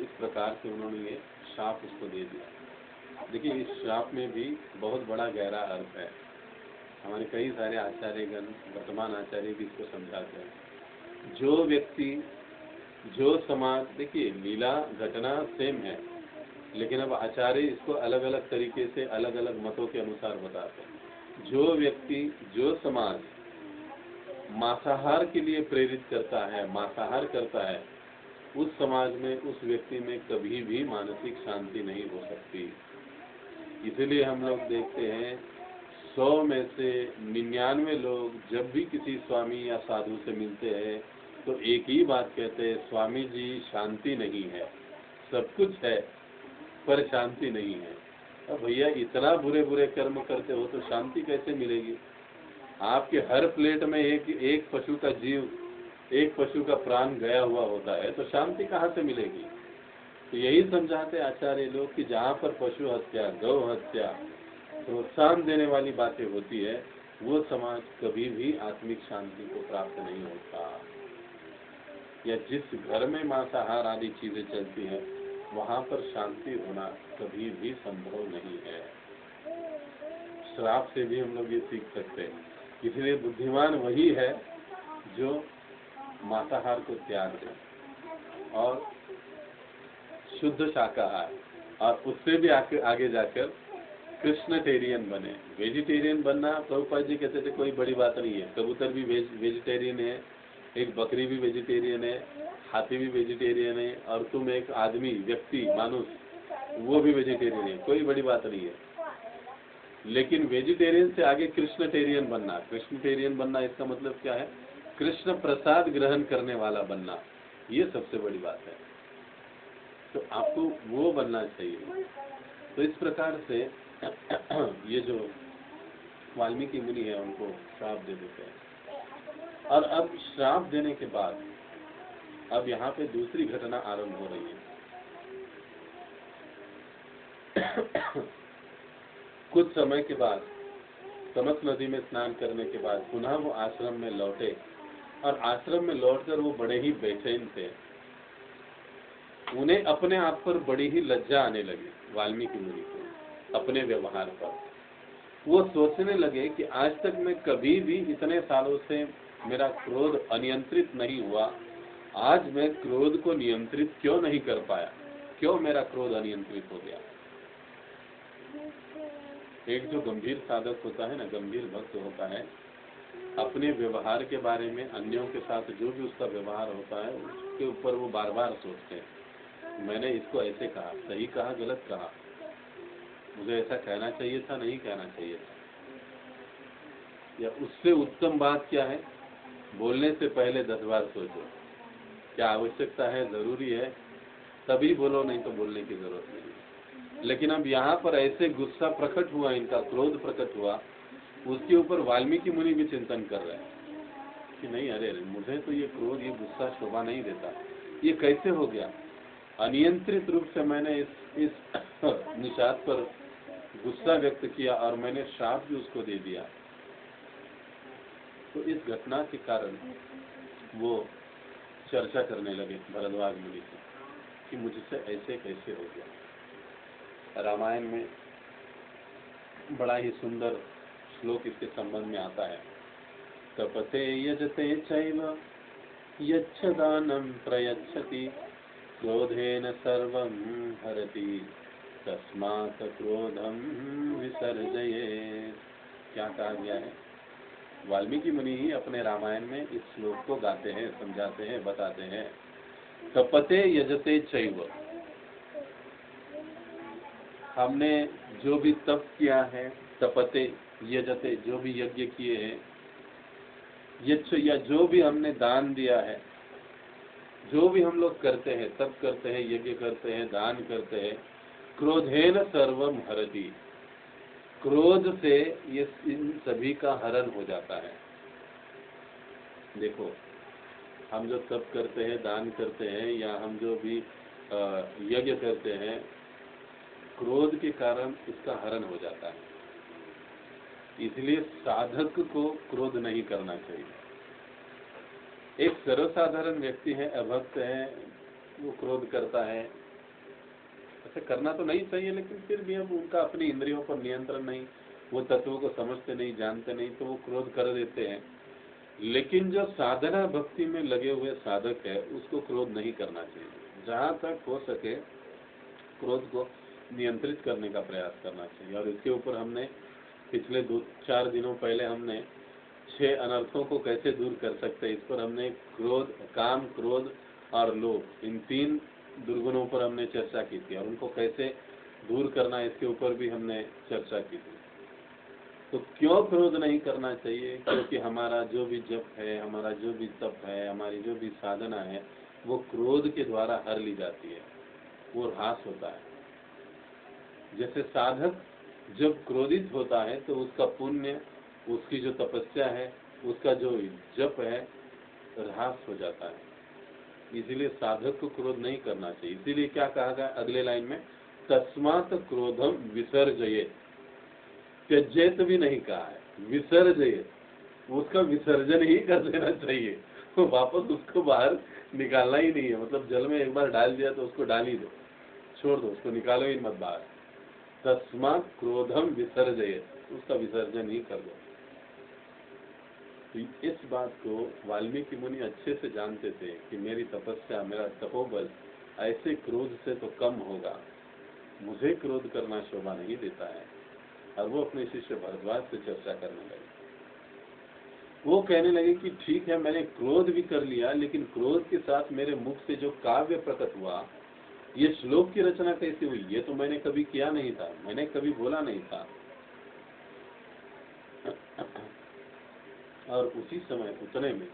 इस प्रकार से उन्होंने ये शाप उसको दे दिया। देखिए, इस शाप में भी बहुत बड़ा गहरा अर्थ है। हमारे कई सारे आचार्यगण, वर्तमान आचार्य भी इसको समझाते हैं। जो व्यक्ति, जो समाज, देखिए लीला घटना सेम है, लेकिन अब आचार्य इसको अलग अलग तरीके से अलग अलग मतों के अनुसार बताते हैं। जो व्यक्ति, जो समाज मांसाहार के लिए प्रेरित करता है, मांसाहार करता है, उस समाज में, उस व्यक्ति में कभी भी मानसिक शांति नहीं हो सकती। इसलिए हम लोग देखते हैं 100 में से 99 लोग जब भी किसी स्वामी या साधु से मिलते हैं तो एक ही बात कहते हैं, स्वामी जी शांति नहीं है, सब कुछ है पर शांति नहीं है। अब भैया इतना बुरे बुरे कर्म करते हो तो शांति कैसे मिलेगी? आपके हर प्लेट में एक पशु का जीव, एक पशु का प्राण गया हुआ होता है, तो शांति कहाँ से मिलेगी? तो यही समझाते आचार्य लोग कि जहाँ पर पशु हत्या, गौ हत्या प्रोत्साहन देने वाली बातें होती है, वो समाज कभी भी आत्मिक शांति को प्राप्त नहीं होता। या जिस घर में मांसाहार आदि चीजें चलती है वहां पर शांति होना कभी भी संभव नहीं है। श्राप से भी हम लोग ये सीख सकते हैं। इसलिए बुद्धिमान वही है जो मांसाहार को त्याग दे और शुद्ध शाकाहार, और उससे भी आगे जाकर कृष्णटेरियन बने। वेजिटेरियन बनना, प्रभुपाद जी कहते थे, कोई बड़ी बात नहीं है। कबूतर भी वेजिटेरियन है, एक बकरी भी वेजिटेरियन है, हाथी भी वेजिटेरियन है, और तुम एक आदमी, व्यक्ति, मानुष, वो भी वेजिटेरियन है। कोई बड़ी बात नहीं है। लेकिन वेजिटेरियन से आगे कृष्णटेरियन बनना। कृष्णटेरियन बनना इसका मतलब क्या है? कृष्ण प्रसाद ग्रहण करने वाला बनना। ये सबसे बड़ी बात है। तो आपको वो बनना चाहिए। तो इस प्रकार से ये जो वाल्मीकि मुनि है उनको श्राप दे देते हैं। और अब श्राप देने के बाद अब यहाँ पे दूसरी घटना आरंभ हो रही है। कुछ समय के बाद तमस नदी में स्नान करने के बाद पुनः वो आश्रम में लौटे, और आश्रम में लौटकर वो बड़े ही बेचैन थे। उन्हें अपने आप पर बड़ी ही लज्जा आने लगी, वाल्मीकि मुनि को, अपने व्यवहार पर। वो सोचने लगे कि आज तक मैं कभी भी इतने सालों से मेरा क्रोध अनियंत्रित नहीं हुआ, आज मैं क्रोध को नियंत्रित क्यों नहीं कर पाया? क्यों मेरा क्रोध अनियंत्रित हो गया? एक जो गंभीर साधक होता है ना, गंभीर भक्त होता है, अपने व्यवहार के बारे में, अन्यों के साथ जो भी उसका व्यवहार होता है उसके ऊपर वो बार बार सोचते हैं, मैंने इसको ऐसे कहा, सही कहा, गलत कहा, मुझे ऐसा कहना चाहिए था, नहीं कहना चाहिए था, या उससे उत्तम बात क्या है? बोलने से पहले 10 बार सोचो, क्या आवश्यकता है, जरूरी है, तभी बोलो, नहीं तो बोलने की जरूरत नहीं। लेकिन अब यहाँ पर ऐसे गुस्सा प्रकट हुआ, इनका क्रोध प्रकट हुआ, उसके ऊपर वाल्मीकि मुनि भी चिंतन कर रहे हैं कि नहीं, अरे मुझे तो ये क्रोध, ये गुस्सा शोभा नहीं देता, ये कैसे हो गया? अनियंत्रित रूप से मैंने इस निषाद पर गुस्सा व्यक्त किया और मैंने श्राप भी उसको दे दिया। तो इस घटना के कारण वो चर्चा करने लगे भरद्वाज मुनि से कि मुझसे ऐसे कैसे हो गया। रामायण में बड़ा ही सुंदर श्लोक इसके संबंध में आता है। तपते यजते चैव यच्छदानं प्रयच्छति क्रोधेन सर्वं हरति तस्मात् क्रोधं विसर्जयेत्। क्या कहा गया है? वाल्मीकि मुनि ही अपने रामायण में इस श्लोक को गाते हैं, समझाते हैं, बताते हैं। तपते यजते चैव, हमने जो भी तप किया है, तपते यजते, जो भी यज्ञ किए हैं, यच्छ, या जो भी हमने दान दिया है, जो भी हम लोग करते हैं, तप करते हैं, यज्ञ करते हैं, दान करते हैं, क्रोधेन सर्वम हरति, क्रोध से ये इन सभी का हरण हो जाता है। देखो, हम जो तप करते हैं, दान करते हैं, या हम जो भी यज्ञ करते हैं, क्रोध के कारण इसका हरण हो जाता है। इसलिए साधक को क्रोध नहीं करना चाहिए। एक सर्वसाधारण व्यक्ति है, अभक्त है, वो क्रोध करता है, ऐसे करना तो नहीं चाहिए, लेकिन फिर भी हम उनका अपनी इंद्रियों पर नियंत्रण नहीं, वो तत्वों को समझते नहीं, जानते नहीं, तो वो क्रोध कर देते हैं। लेकिन जो साधना भक्ति में लगे हुए साधक है, उसको क्रोध नहीं करना चाहिए। जहाँ तक हो सके क्रोध को नियंत्रित करने का प्रयास करना चाहिए। और इसके ऊपर हमने पिछले 2-4 दिनों पहले हमने 6 अनर्थों को कैसे दूर कर सकते हैं, इस पर हमने क्रोध, काम, क्रोध और लोभ, इन 3 दुर्गुणों पर हमने चर्चा की थी, और उनको कैसे दूर करना, इसके ऊपर भी हमने चर्चा की थी। तो क्यों क्रोध नहीं करना चाहिए? क्योंकि हमारा जो भी जप है, हमारा जो भी तप है, हमारी जो भी साधना है, वो क्रोध के द्वारा हर ली जाती है, वो ह्रास होता है। जैसे साधक जब क्रोधित होता है तो उसका पुण्य, उसकी जो तपस्या है, उसका जो जप है, ह्रास हो जाता है। इसीलिए साधक को क्रोध नहीं करना चाहिए। इसीलिए क्या कहा गया अगले लाइन में? तस्मात् क्रोधम विसर्जयेत्, त्यजेत भी नहीं कहा है। विसर्जय, उसका विसर्जन ही कर देना चाहिए, तो वापस उसको बाहर निकालना ही नहीं है। मतलब जल में एक बार डाल दिया तो उसको डाल ही दो, छोड़ दो, उसको निकालो ही मत बाहर। तस्मात् क्रोधम विसर्जय, उसका विसर्जन ही कर दो। तो इस बात को वाल्मीकि मुनि अच्छे से जानते थे कि मेरी तपस्या, मेरा तपोबल ऐसे क्रोध से तो कम होगा, मुझे क्रोध करना शोभा नहीं देता है। और वो अपने शिष्य भरद्वाज से चर्चा करने लगे। वो कहने लगे कि ठीक है, मैंने क्रोध भी कर लिया, लेकिन क्रोध के साथ मेरे मुख से जो काव्य प्रकट हुआ, ये श्लोक की रचना कैसे हुई, ये तो मैंने कभी किया नहीं था, मैंने कभी बोला नहीं था। और उसी समय उतने में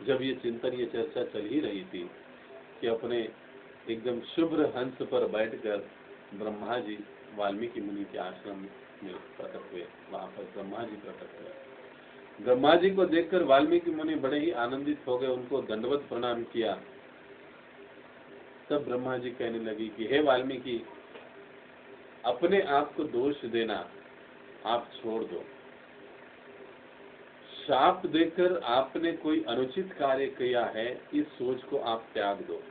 जब ये चिंतन, ये चर्चा चल ही रही थी कि अपने एकदम शुभ्र हंस पर बैठकर ब्रह्मा जी वाल्मीकि मुनि के आश्रम में प्रकट हुए। वहां पर ब्रह्मा जी प्रकट हुए। ब्रह्मा जी को देखकर वाल्मीकि मुनि बड़े ही आनंदित हो गए, उनको दंडवत प्रणाम किया। तब ब्रह्मा जी कहने लगी कि हे वाल्मीकि, अपने आप को दोष देना आप छोड़ दो। शाप देकर आपने कोई अनुचित कार्य किया है, इस सोच को आप त्याग दो।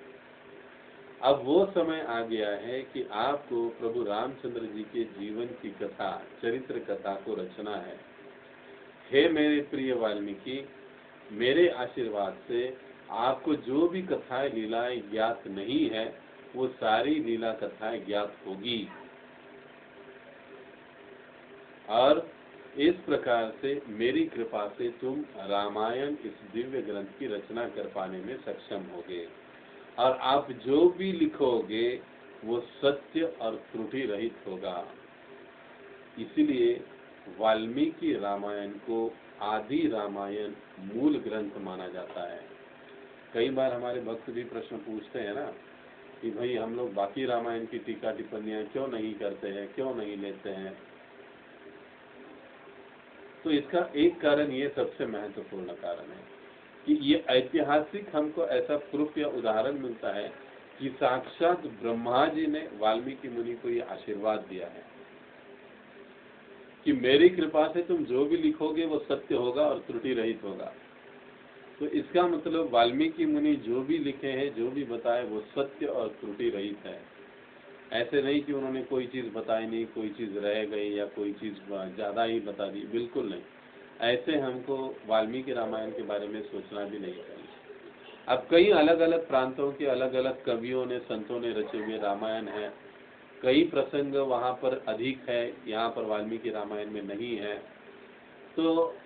अब वो समय आ गया है कि आपको प्रभु रामचंद्र जी के जीवन की कथा, चरित्र कथा को रचना है। हे मेरे प्रिय वाल्मीकि, मेरे आशीर्वाद से आपको जो भी कथाएं, लीलाएं ज्ञात नहीं है, वो सारी लीला कथाएं ज्ञात होगी। और इस प्रकार से मेरी कृपा से तुम रामायण, इस दिव्य ग्रंथ की रचना कर पाने में सक्षम होगे। और आप जो भी लिखोगे वो सत्य और त्रुटि रहित होगा। इसलिए वाल्मीकि रामायण को आदि रामायण, मूल ग्रंथ माना जाता है। कई बार हमारे भक्त भी प्रश्न पूछते हैं ना कि भाई हम लोग बाकी रामायण की टीका टिप्पणियां क्यों नहीं करते हैं, क्यों नहीं लेते हैं। तो इसका एक कारण, ये सबसे महत्वपूर्ण कारण है कि ये ऐतिहासिक हमको ऐसा प्रूफ या उदाहरण मिलता है कि साक्षात ब्रह्मा जी ने वाल्मीकि मुनि को ये आशीर्वाद दिया है कि मेरी कृपा से तुम जो भी लिखोगे वो सत्य होगा और त्रुटि रहित होगा। तो इसका मतलब वाल्मीकि मुनि जो भी लिखे हैं, जो भी बताए, वो सत्य और त्रुटि रहित है। ऐसे नहीं कि उन्होंने कोई चीज बताई नहीं, कोई चीज रह गई या कोई चीज ज्यादा ही बता दी, बिल्कुल नहीं। ऐसे हमको वाल्मीकि रामायण के बारे में सोचना भी नहीं चाहिए। अब कई अलग अलग प्रांतों के अलग अलग कवियों ने, संतों ने रचे हुए रामायण है। कई प्रसंग वहाँ पर अधिक है, यहाँ पर वाल्मीकि रामायण में नहीं है। तो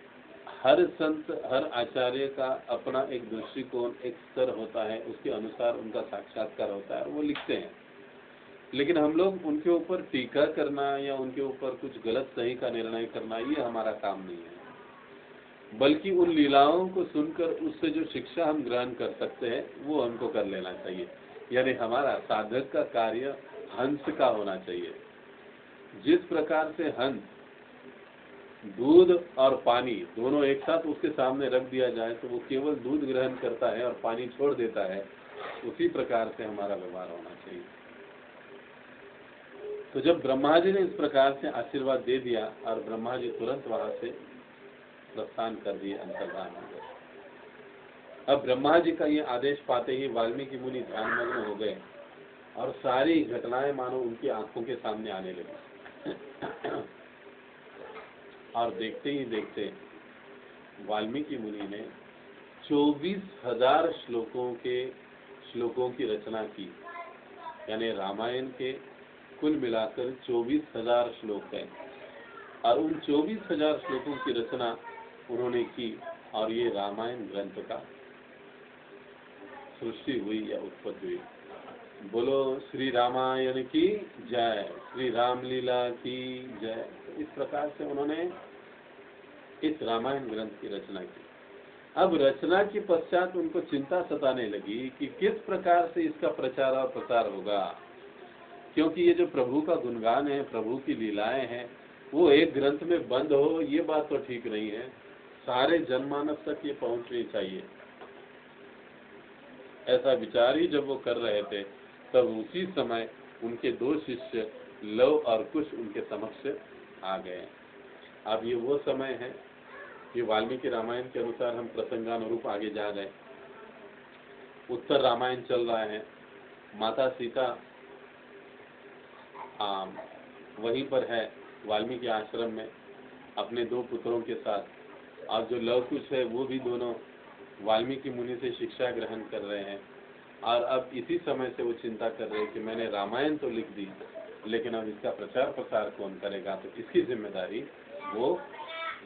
हर संत, हर आचार्य का अपना एक दृष्टिकोण, एक स्तर होता है, उसके अनुसार उनका साक्षात्कार होता है, वो लिखते हैं। लेकिन हम लोग उनके ऊपर टीका करना या उनके ऊपर कुछ गलत सही का निर्णय करना, ये हमारा काम नहीं है। बल्कि उन लीलाओं को सुनकर उससे जो शिक्षा हम ग्रहण कर सकते हैं, वो हमको कर लेना चाहिए। यानी हमारा साधक का कार्य हंस का होना चाहिए। जिस प्रकार से हंस दूध और पानी दोनों एक साथ उसके सामने रख दिया जाए तो वो केवल दूध ग्रहण करता है और पानी छोड़ देता है, उसी प्रकार से हमारा व्यवहार होना चाहिए। तो जब ब्रह्मा जी ने इस प्रकार से आशीर्वाद दे दिया और ब्रह्मा जी तुरंत वहां से प्रस्थान कर दिए, अंतर्धान हो गए। अब ब्रह्मा जी का ये आदेश पाते ही वाल्मीकि मुनि ध्यानमग्न हो गए और सारी घटनाएं मानो उनकी आंखों के सामने आने लगी। और देखते ही देखते वाल्मीकि मुनि ने 24,000 श्लोकों की रचना की। यानी रामायण के कुल मिलाकर 24,000 श्लोक हैं और उन 24,000 श्लोकों की रचना उन्होंने की। और ये रामायण ग्रंथ का सृष्टि हुई या उत्पत्ति हुई। बोलो श्री रामायण की जय, श्री रामलीला की जय। इस प्रकार से उन्होंने इस रामायण ग्रंथ की रचना की। अब रचना के पश्चात उनको चिंता सताने लगी कि किस प्रकार से इसका प्रचार और प्रसार होगा, क्योंकि ये जो प्रभु का गुणगान है, प्रभु की लीलाएं हैं, वो एक ग्रंथ में बंद हो, ये बात तो ठीक नहीं है। सारे जनमानस तक ये पहुंचनी चाहिए। ऐसा विचार ही जब वो कर रहे थे, तब उसी समय उनके दो शिष्य लव और कुश उनके समक्ष आ गए। अब ये वो समय है, ये वाल्मीकि रामायण के अनुसार हम प्रसंगानुरूप आगे जा रहे हैं। उत्तर रामायण चल रहा है, माता सीता वहीं पर है वाल्मीकि आश्रम में अपने 2 पुत्रों के साथ, और जो लव कुश है वो भी दोनों वाल्मीकि मुनि से शिक्षा ग्रहण कर रहे हैं। और अब इसी समय से वो चिंता कर रहे हैं कि मैंने रामायण तो लिख दी, लेकिन अब इसका प्रचार प्रसार कौन करेगा, तो इसकी जिम्मेदारी वो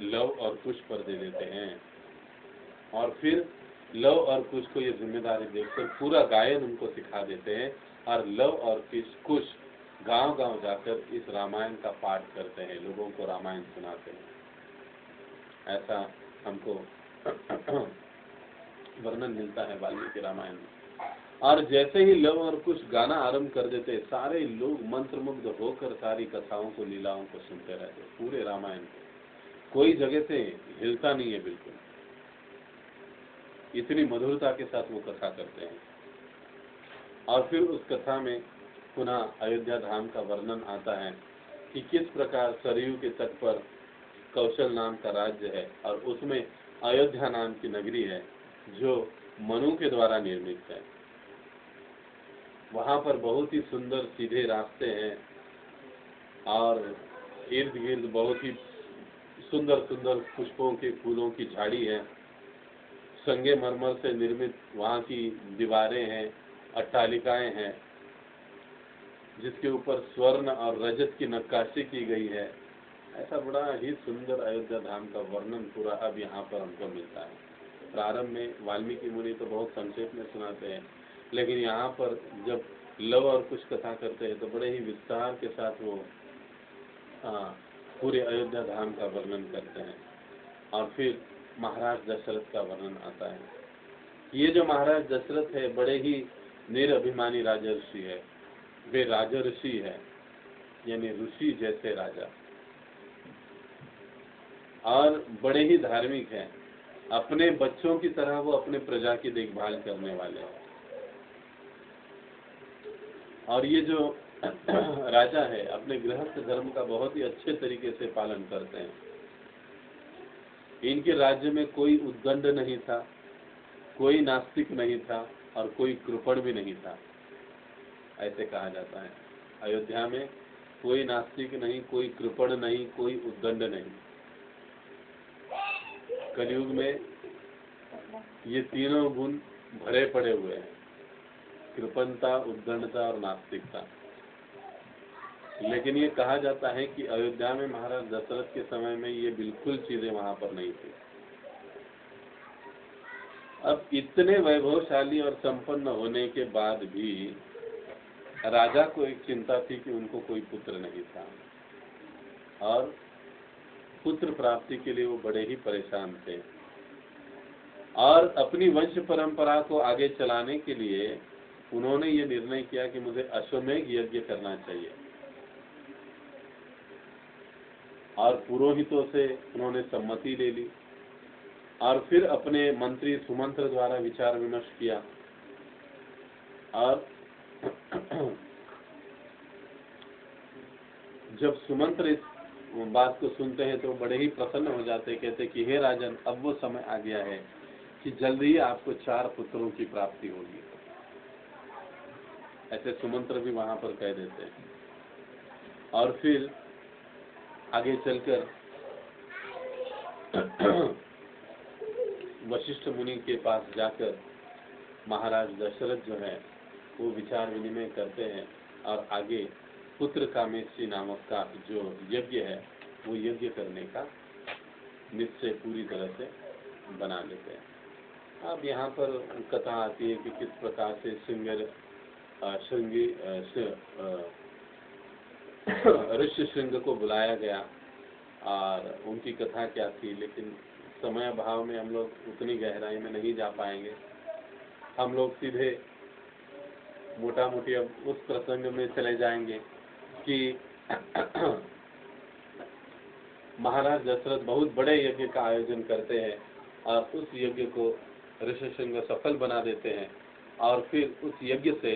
लव और कुश पर दे देते हैं। और फिर लव और कुश को ये जिम्मेदारी देकर पूरा गायन उनको सिखा देते हैं, और लव और कुश गांव-गांव जाकर इस रामायण का पाठ करते हैं, लोगों को रामायण सुनाते हैं। ऐसा हमको वर्णन मिलता है वाल्मीकि रामायण में। और जैसे ही लव और कुश गाना आरंभ कर देते, सारे लोग मंत्रमुग्ध होकर सारी कथाओं को, लीलाओं को सुनते रहते, पूरे रामायण को। कोई जगह से हिलता नहीं है बिल्कुल, इतनी मधुरता के साथ वो कथा करते हैं। और फिर उस कथा में पुनः अयोध्या धाम का वर्णन आता है कि किस प्रकार सरयू के तट पर कौशल नाम का राज्य है, और उसमें अयोध्या नाम की नगरी है जो मनु के द्वारा निर्मित है। वहाँ पर बहुत ही सुंदर सीधे रास्ते हैं, और इर्द गिर्द बहुत ही सुंदर सुंदर पुष्पों के फूलों की झाड़ी है। संगमरमर से निर्मित वहाँ की दीवारें हैं, अट्टालिकाएं हैं, जिसके ऊपर स्वर्ण और रजत की नक्काशी की गई है। ऐसा बड़ा ही सुंदर अयोध्या धाम का वर्णन पूरा अब यहाँ पर हमको मिलता है। प्रारंभ में वाल्मीकि मुनि तो बहुत संक्षेप में सुनाते हैं, लेकिन यहाँ पर जब लव और कुश कथा करते हैं तो बड़े ही विस्तार के साथ वो पूरे अयोध्या धाम का वर्णन करते हैं। और फिर महाराज दशरथ का वर्णन आता है। ये जो महाराज दशरथ है, बड़े ही निरभिमानी राजर्षि है। वे राजर्षि है, यानी ऋषि जैसे राजा, और बड़े ही धार्मिक हैं। अपने बच्चों की तरह वो अपने प्रजा की देखभाल करने वाले हैं। और ये जो राजा है, अपने गृहस्थ धर्म का बहुत ही अच्छे तरीके से पालन करते हैं। इनके राज्य में कोई उद्दंड नहीं था, कोई नास्तिक नहीं था, और कोई कृपण भी नहीं था। ऐसे कहा जाता है, अयोध्या में कोई नास्तिक नहीं, कोई कृपण नहीं, कोई उद्दंड नहीं। कलयुग में ये तीनों गुण भरे पड़े हुए हैं, कृपणता, उद्दंडता और नास्तिकता। लेकिन ये कहा जाता है कि अयोध्या में महाराज दशरथ के समय में ये बिल्कुल चीजें वहां पर नहीं थी। अब इतने वैभवशाली और संपन्न होने के बाद भी राजा को एक चिंता थी कि उनको कोई पुत्र नहीं था, और पुत्र प्राप्ति के लिए वो बड़े ही परेशान थे। और अपनी वंश परंपरा को आगे चलाने के लिए उन्होंने ये निर्णय किया कि मुझे अश्वमेघ यज्ञ करना चाहिए। और पुरोहितों से उन्होंने सम्मति ले ली, और फिर अपने मंत्री सुमंत्र द्वारा विचार विमर्श किया। और जब सुमंत्र इस बात को सुनते हैं तो बड़े ही प्रसन्न हो जाते, कहते कि हे राजन, अब वो समय आ गया है कि जल्दी ही आपको 4 पुत्रों की प्राप्ति होगी। ऐसे सुमंत्र भी वहां पर कह देते हैं। और फिर आगे चलकर वशिष्ठ मुनि के पास जाकर महाराज दशरथ जो है वो विचार विनिमय करते हैं, और आगे पुत्र कामेष्टि नामक का जो यज्ञ है वो यज्ञ करने का निश्चय पूरी तरह से बना लेते हैं। अब यहाँ पर कथा आती है कि किस प्रकार से ऋषि श्रृंग को बुलाया गया और उनकी कथा क्या थी, लेकिन समय अभाव में हम लोग उतनी गहराई में नहीं जा पाएंगे। हम लोग सीधे मोटा मोटी अब उस प्रसंग में चले जाएंगे कि महाराज दशरथ बहुत बड़े यज्ञ का आयोजन करते हैं, और उस यज्ञ को ऋषिशृंग सफल बना देते हैं। और फिर उस यज्ञ से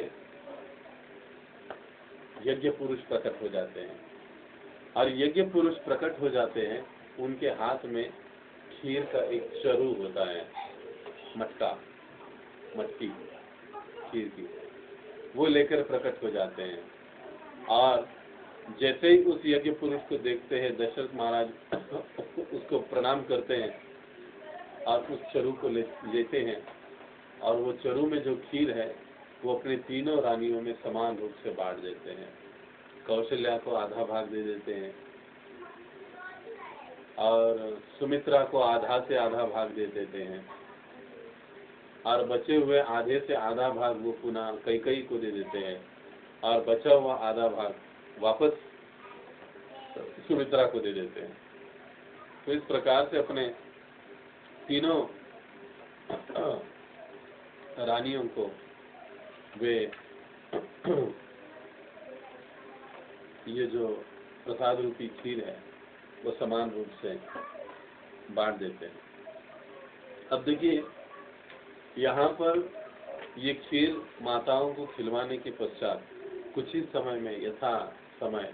यज्ञ पुरुष प्रकट हो जाते हैं, और यज्ञ पुरुष प्रकट हो जाते हैं उनके हाथ में खीर का एक चरू होता है, मटकी खीर की, वो लेकर प्रकट हो जाते हैं। और जैसे ही उस यज्ञ पुरुष को देखते हैं दशरथ महाराज उसको प्रणाम करते हैं और उस चरू को लेते हैं, और वो चरू में जो खीर है वो अपने तीनों रानियों में समान रूप से बांट देते हैं। कौशल्या को आधा भाग दे देते हैं और सुमित्रा को आधा से आधा भाग दे देते हैं, और बचे हुए आधे से आधा भाग वो पुनः कैकेयी को दे देते हैं, और बचा हुआ आधा भाग वापस सुमित्रा को दे देते हैं। तो इस प्रकार से अपने तीनों रानियों को वे ये जो प्रसाद रूपी खीर है वो समान रूप से बांट देते हैं। अब देखिए यहाँ पर ये खीर माताओं को खिलवाने के पश्चात कुछ ही समय में यथा समय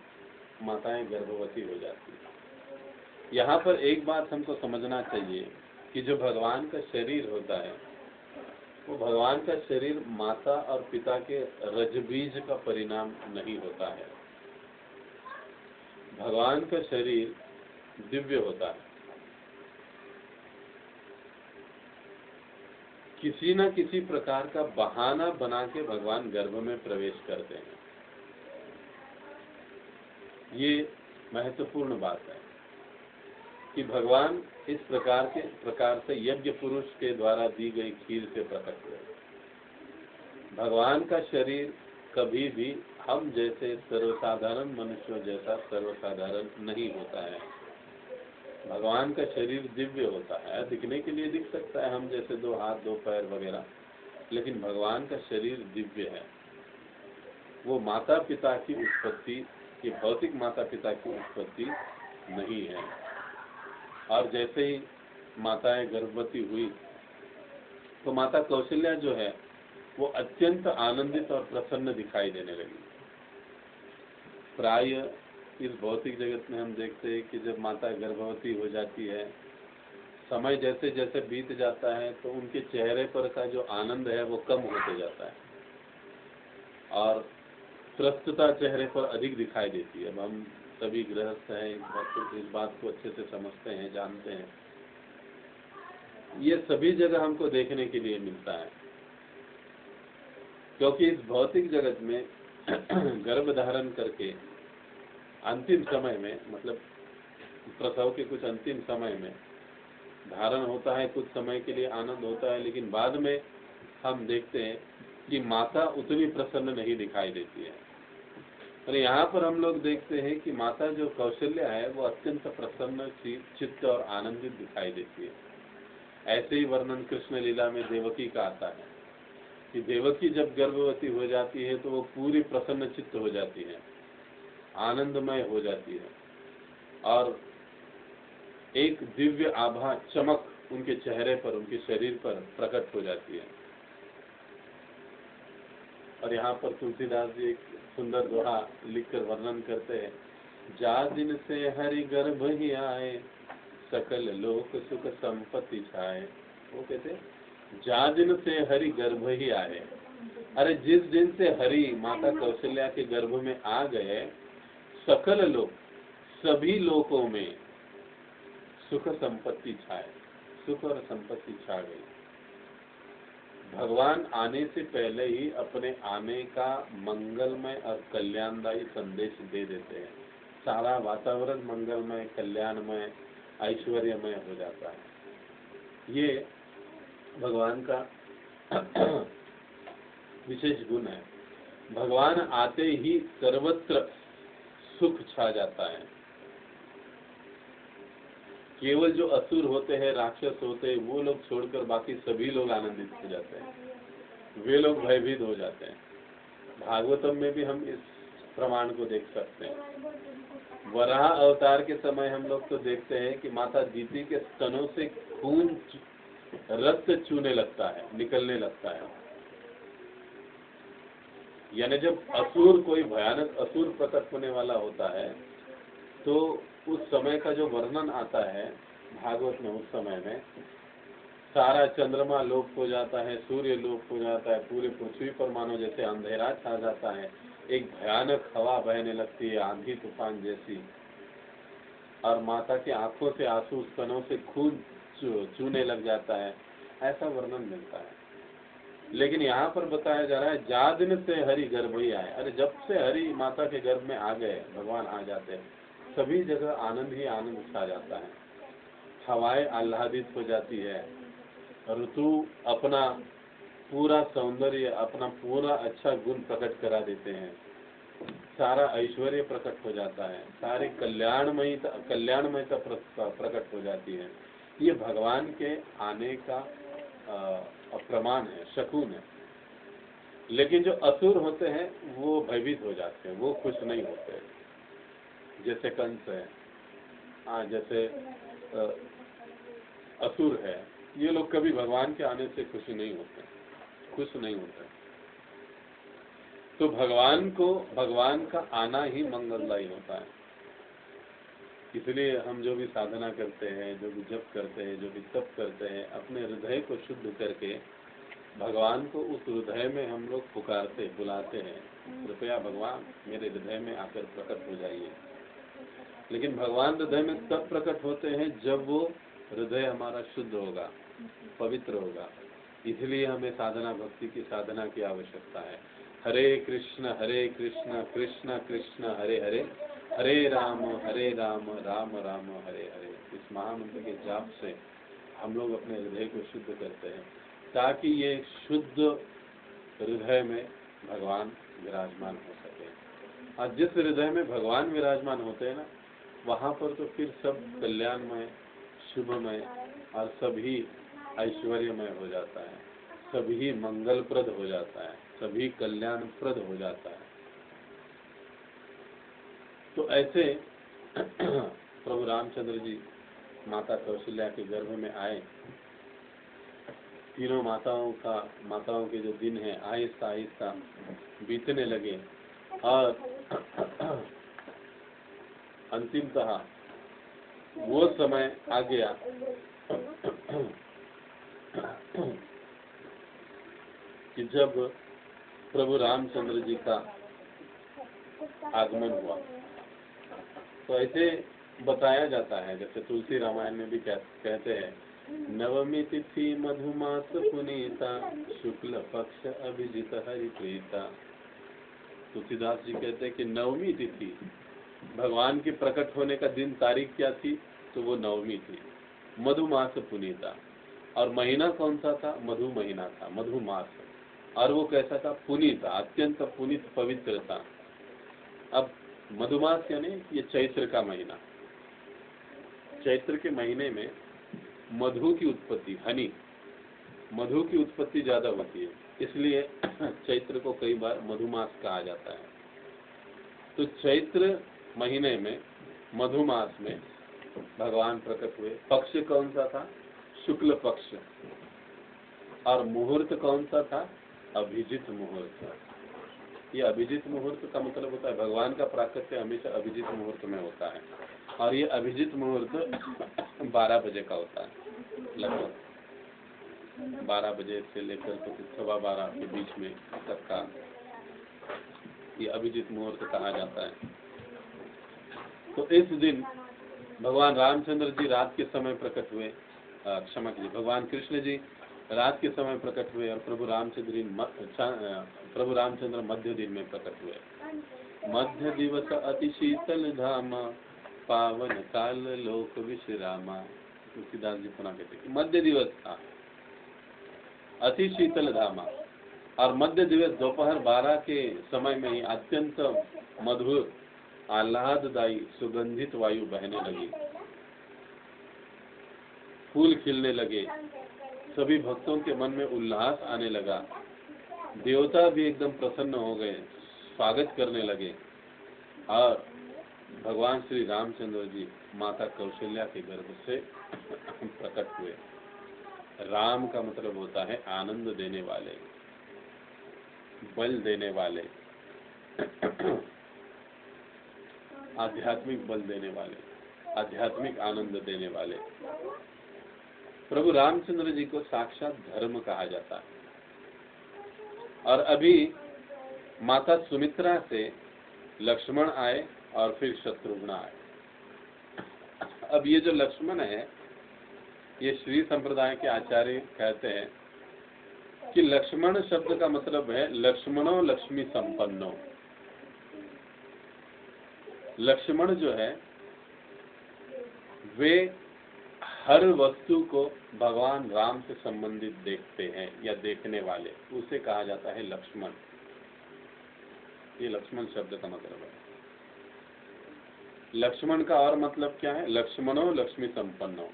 माताएं गर्भवती हो जाती हैं। यहाँ पर एक बात हमको समझना चाहिए कि जो भगवान का शरीर होता है वो भगवान का शरीर माता और पिता के रजबीज का परिणाम नहीं होता है। भगवान का शरीर दिव्य होता है। किसी न किसी प्रकार का बहाना बना के भगवान गर्भ में प्रवेश करते हैं। ये महत्वपूर्ण बात है कि भगवान इस प्रकार से यज्ञ पुरुष के द्वारा दी गई खीर से प्रकट हुए। भगवान का शरीर कभी भी हम जैसे सर्वसाधारण मनुष्यों जैसा सर्वसाधारण नहीं होता है। भगवान का शरीर दिव्य होता है। दिखने के लिए दिख सकता है हम जैसे 2 हाथ 2 पैर वगैरह, लेकिन भगवान का शरीर दिव्य है। वो माता पिता की उत्पत्ति, ये भौतिक माता पिता की उत्पत्ति नहीं है। और जैसे ही माताएं गर्भवती हुई तो माता कौशल्या जो है वो अत्यंत आनंदित और प्रसन्न दिखाई देने लगी। प्राय इस भौतिक जगत में हम देखते हैं कि जब माता गर्भवती हो जाती है, समय जैसे जैसे बीत जाता है तो उनके चेहरे पर का जो आनंद है वो कम होते जाता है और त्रस्तता चेहरे पर अधिक दिखाई देती है। अब हम सभी गृहस्थ हैं, इस बात को अच्छे से समझते हैं, जानते हैं। ये सभी जगह हमको देखने के लिए मिलता है, क्योंकि इस भौतिक जगत में गर्भ धारण करके अंतिम समय में, मतलब प्रसव के कुछ अंतिम समय में धारण होता है, कुछ समय के लिए आनंद होता है, लेकिन बाद में हम देखते हैं कि माता उतनी प्रसन्न नहीं दिखाई देती है। और यहाँ पर हम लोग देखते हैं कि माता जो कौशल्या है वो अत्यंत प्रसन्न चित्त और आनंदित दिखाई देती है। ऐसे ही वर्णन कृष्ण लीला में देवकी का आता है कि देवकी जब गर्भवती हो जाती है तो वो पूरी प्रसन्न चित्त हो जाती है, आनंदमय हो जाती है, और एक दिव्य आभा चमक उनके चेहरे पर, उनके शरीर पर प्रकट हो जाती है। और यहाँ पर तुलसीदास जी एक सुंदर दोहा लिखकर वर्णन करते हैं, जा दिन से हरि गर्भ ही आए, सकल लोक सुख संपत्ति छाए। वो कहते जा दिन से हरि गर्भ ही आए। अरे जिस दिन से हरि माता कौशल्या के गर्भ में आ गए, सकल लोक, सभी लोकों में सुख संपत्ति छाए, सुख और संपत्ति छा गई। भगवान आने से पहले ही अपने आने का मंगलमय और कल्याणदायी संदेश दे देते हैं। सारा वातावरण मंगलमय, कल्याणमय, ऐश्वर्यमय हो जाता है। ये भगवान का विशेष गुण है। भगवान आते ही सर्वत्र सुख छा जाता है। केवल जो असुर होते हैं, राक्षस होते हैं, वो लोग छोड़कर बाकी सभी लोग आनंदित हो जाते हैं, वे लोग भयभीत हो जाते हैं। भागवतम में भी हम इस प्रमाण को देख सकते हैं। वराह अवतार के समय हम लोग तो देखते हैं कि माता दीति के स्तनों से खून, रक्त चूने लगता है, निकलने लगता है। यानी जब असुर, कोई भयानक असुर प्रकट होने वाला होता है तो उस समय का जो वर्णन आता है भागवत में, उस समय में सारा चंद्रमा लोप हो जाता है, सूर्य लोप हो जाता है, पूरी पृथ्वी पर मानो जैसे अंधेरा छा जाता है, एक भयानक हवा बहने लगती है आंधी तूफान जैसी, और माता की आंखों से आंसू स्तनों से खून चूने लग जाता है, ऐसा वर्णन मिलता है। लेकिन यहाँ पर बताया जा रहा है जा दिन से हरि गर्भ ही आए। अरे जब से हरि माता के गर्भ में आ गए, भगवान आ जाते हैं, सभी जगह आनंद ही आनंद छा जाता है, हवाएं आह्लादित हो जाती है, ऋतु अपना पूरा सौंदर्य, अपना पूरा अच्छा गुण प्रकट करा देते हैं, सारा ऐश्वर्य प्रकट हो जाता है, सारी कल्याणमयता प्रकट हो जाती है। ये भगवान के आने का प्रमाण है, शकुन है। लेकिन जो असुर होते हैं वो भयभीत हो जाते हैं, वो खुश नहीं होते, जैसे कंस है, जैसे असुर है, ये लोग कभी भगवान के आने से खुश नहीं होते। तो भगवान का आना ही मंगलदायी होता है। इसलिए हम जो भी साधना करते हैं, जो भी जप करते हैं, जो भी तप करते हैं, अपने हृदय को शुद्ध करके भगवान को उस हृदय में हम लोग बुलाते हैं, कृपया भगवान मेरे हृदय में आकर प्रकट हो जाइए। लेकिन भगवान हृदय में तब प्रकट होते हैं जब वो हृदय हमारा शुद्ध होगा, पवित्र होगा। इसलिए हमें साधना भक्ति की साधना की आवश्यकता है। हरे कृष्ण कृष्ण कृष्ण हरे हरे, हरे राम राम राम हरे हरे। इस महामंत्र के जाप से हम लोग अपने हृदय को शुद्ध करते हैं, ताकि ये शुद्ध हृदय में भगवान विराजमान हो सके। और जिस हृदय में भगवान विराजमान होते हैं ना, वहाँ पर तो फिर सब कल्याणमय, शुभमय और सभी ऐश्वर्यमय हो जाता है, सभी मंगलप्रद हो जाता है, सभी कल्याणप्रद हो जाता है। तो ऐसे प्रभु रामचंद्र जी माता कौशल्या के गर्भ में आए। तीनों माताओं के जो दिन है आहिस्ता आहिस्ता बीतने लगे, और अंतिमतः वो समय आ गया कि जब प्रभु रामचंद्र जी का आगमन हुआ। तो ऐसे बताया जाता है, जैसे तुलसी रामायण में भी कहते हैं, नवमी तिथि मधुमास पुनीता, शुक्ल पक्ष अभिजित हरि प्रीता। तुलसीदास जी कहते हैं कि नवमी तिथि, भगवान के प्रकट होने का दिन, तारीख क्या थी, तो वो नवमी थी। मधुमास पुनीता, और महीना कौन सा था, मधु महीना था, मधुमास। और वो कैसा था, पुनीता, अत्यंत पुनीत पवित्र था। अब मधुमास यानी ये चैत्र का महीना, चैत्र के महीने में मधु की उत्पत्ति, हनी, मधु की उत्पत्ति ज्यादा होती है, इसलिए चैत्र को कई बार मधुमास कहा जाता है। तो चैत्र महीने में मधुमास में भगवान प्रकट हुए। पक्ष कौन सा था, शुक्ल पक्ष, और मुहूर्त कौन सा था, अभिजित मुहूर्त। ये अभिजित मुहूर्त का मतलब होता है भगवान का प्राकट्य हमेशा अभिजित मुहूर्त में होता है, और ये अभिजित मुहूर्त 12 बजे का होता है, लगभग 12 बजे से लेकर तो 12:15 के बीच में तक का ये अभिजित मुहूर्त कहा जाता है। तो इस दिन भगवान रामचंद्र जी रात के समय प्रकट हुए, क्षमा कीजिए, भगवान कृष्ण जी रात के समय प्रकट हुए, और प्रभु रामचंद्र मध्य दिन में प्रकट हुए। मध्य दिवस अति शीतल धामा, पावन काल लोक विश्रामा। तुलसीदास जी पुनः कहते कि मध्य दिवस था, अति शीतल धामा, और मध्य दिवस दोपहर 12 के समय में ही अत्यंत मधुर आह्लाददायी सुगंधित वायु बहने लगी, फूल खिलने लगे, सभी भक्तों के मन में उल्लास आने लगा, देवता भी एकदम प्रसन्न हो गए, स्वागत करने लगे, और भगवान श्री रामचंद्र जी माता कौशल्या के गर्भ से प्रकट हुए। राम का मतलब होता है आनंद देने वाले, बल देने वाले, आध्यात्मिक बल देने वाले। आध्यात्मिक आनंद देने वाले। प्रभु रामचंद्र जी को साक्षात धर्म कहा जाता है। और अभी माता सुमित्रा से लक्ष्मण आए और फिर शत्रुघ्न आए। अब ये जो लक्ष्मण है, ये श्री संप्रदाय के आचार्य कहते हैं कि लक्ष्मण शब्द का मतलब है लक्ष्मणो लक्ष्मी संपन्नो। लक्ष्मण जो है वे हर वस्तु को भगवान राम से संबंधित देखते हैं या देखने वाले, उसे कहा जाता है लक्ष्मण। ये लक्ष्मण शब्द का मतलब है। लक्ष्मण का और मतलब क्या है? लक्ष्मणो लक्ष्मी संपन्नो।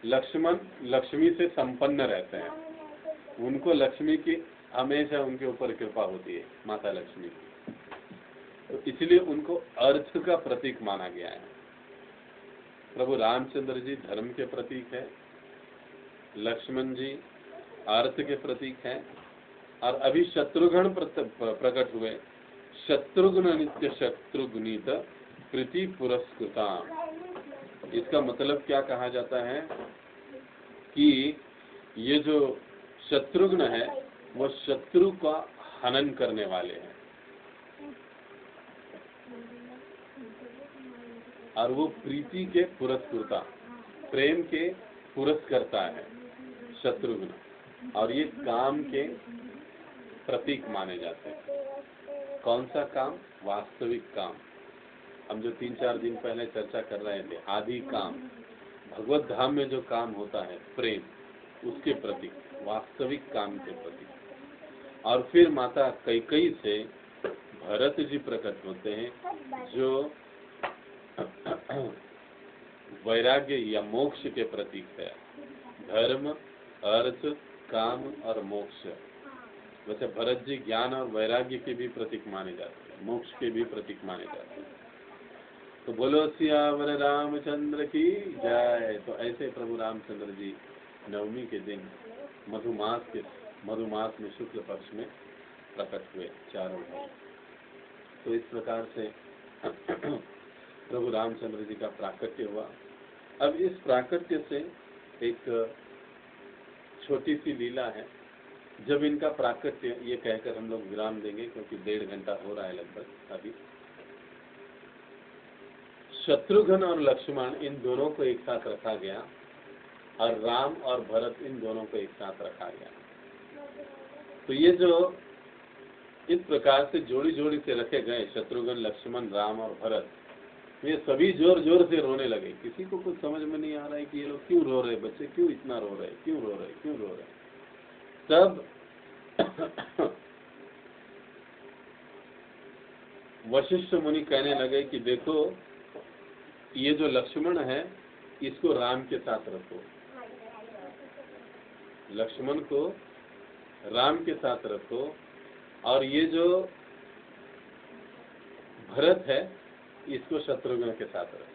लक्ष्मण लक्ष्मी से संपन्न रहते हैं, उनको लक्ष्मी की हमेशा उनके ऊपर कृपा होती है, माता लक्ष्मी की। तो इसलिए उनको अर्थ का प्रतीक माना गया है। प्रभु रामचंद्र जी धर्म के प्रतीक है, लक्ष्मण जी अर्थ के प्रतीक हैं, और अभी शत्रुघ्न प्रकट हुए। शत्रुघ्न नित्य शत्रुघ्नीत प्रीति पुरस्कृता। इसका मतलब क्या कहा जाता है कि ये जो शत्रुघ्न है वो शत्रु का हनन करने वाले हैं, और वो प्रीति के पुरस्कृता, प्रेम के पुरस्कर्ता है शत्रुघ्न, और ये काम के प्रतीक माने जाते हैं। कौन सा काम? वास्तविक काम। हम जो 3-4 दिन पहले चर्चा कर रहे थे, आदि काम, भगवत धाम में जो काम होता है प्रेम, उसके प्रतीक, वास्तविक काम के प्रतीक। और फिर माता कैकेयी से भरत जी प्रकट होते हैं, जो वैराग्य या मोक्ष के प्रतीक है। धर्म, अर्थ, काम और मोक्ष। वैसे भरत जी ज्ञान और वैराग्य के भी प्रतीक माने जाते हैं, मोक्ष के भी प्रतीक माने जाते हैं। तो बोलो सियावर रामचंद्र की जय। तो ऐसे प्रभु रामचंद्र जी नवमी के दिन मधुमास में शुक्ल पक्ष में प्रकट हुए चारों भाई। तो इस प्रकार से प्रभु रामचंद्र जी का प्राकट्य हुआ। अब इस प्राकट्य से एक छोटी सी लीला है। जब इनका प्राकट्य, ये कहकर हम लोग विराम देंगे क्योंकि 1.5 घंटा हो रहा है लगभग अभी। शत्रुघ्न और लक्ष्मण इन दोनों को एक साथ रखा गया, और राम और भरत इन दोनों को एक साथ रखा गया। तो ये जो इस प्रकार से जोड़ी जोड़ी से रखे गए, शत्रुघ्न, लक्ष्मण, राम और भरत, ये सभी जोर जोर से रोने लगे। किसी को कुछ समझ में नहीं आ रहा है कि ये लोग क्यों रो रहे, बच्चे क्यों इतना रो रहे, क्यों रो रहे, क्यों रो रहे। तब वशिष्ठ मुनि कहने लगे कि देखो, ये जो लक्ष्मण है इसको राम के साथ रखो, लक्ष्मण को राम के साथ रखो, और ये जो भरत है इसको शत्रुघ्न के साथ रखो।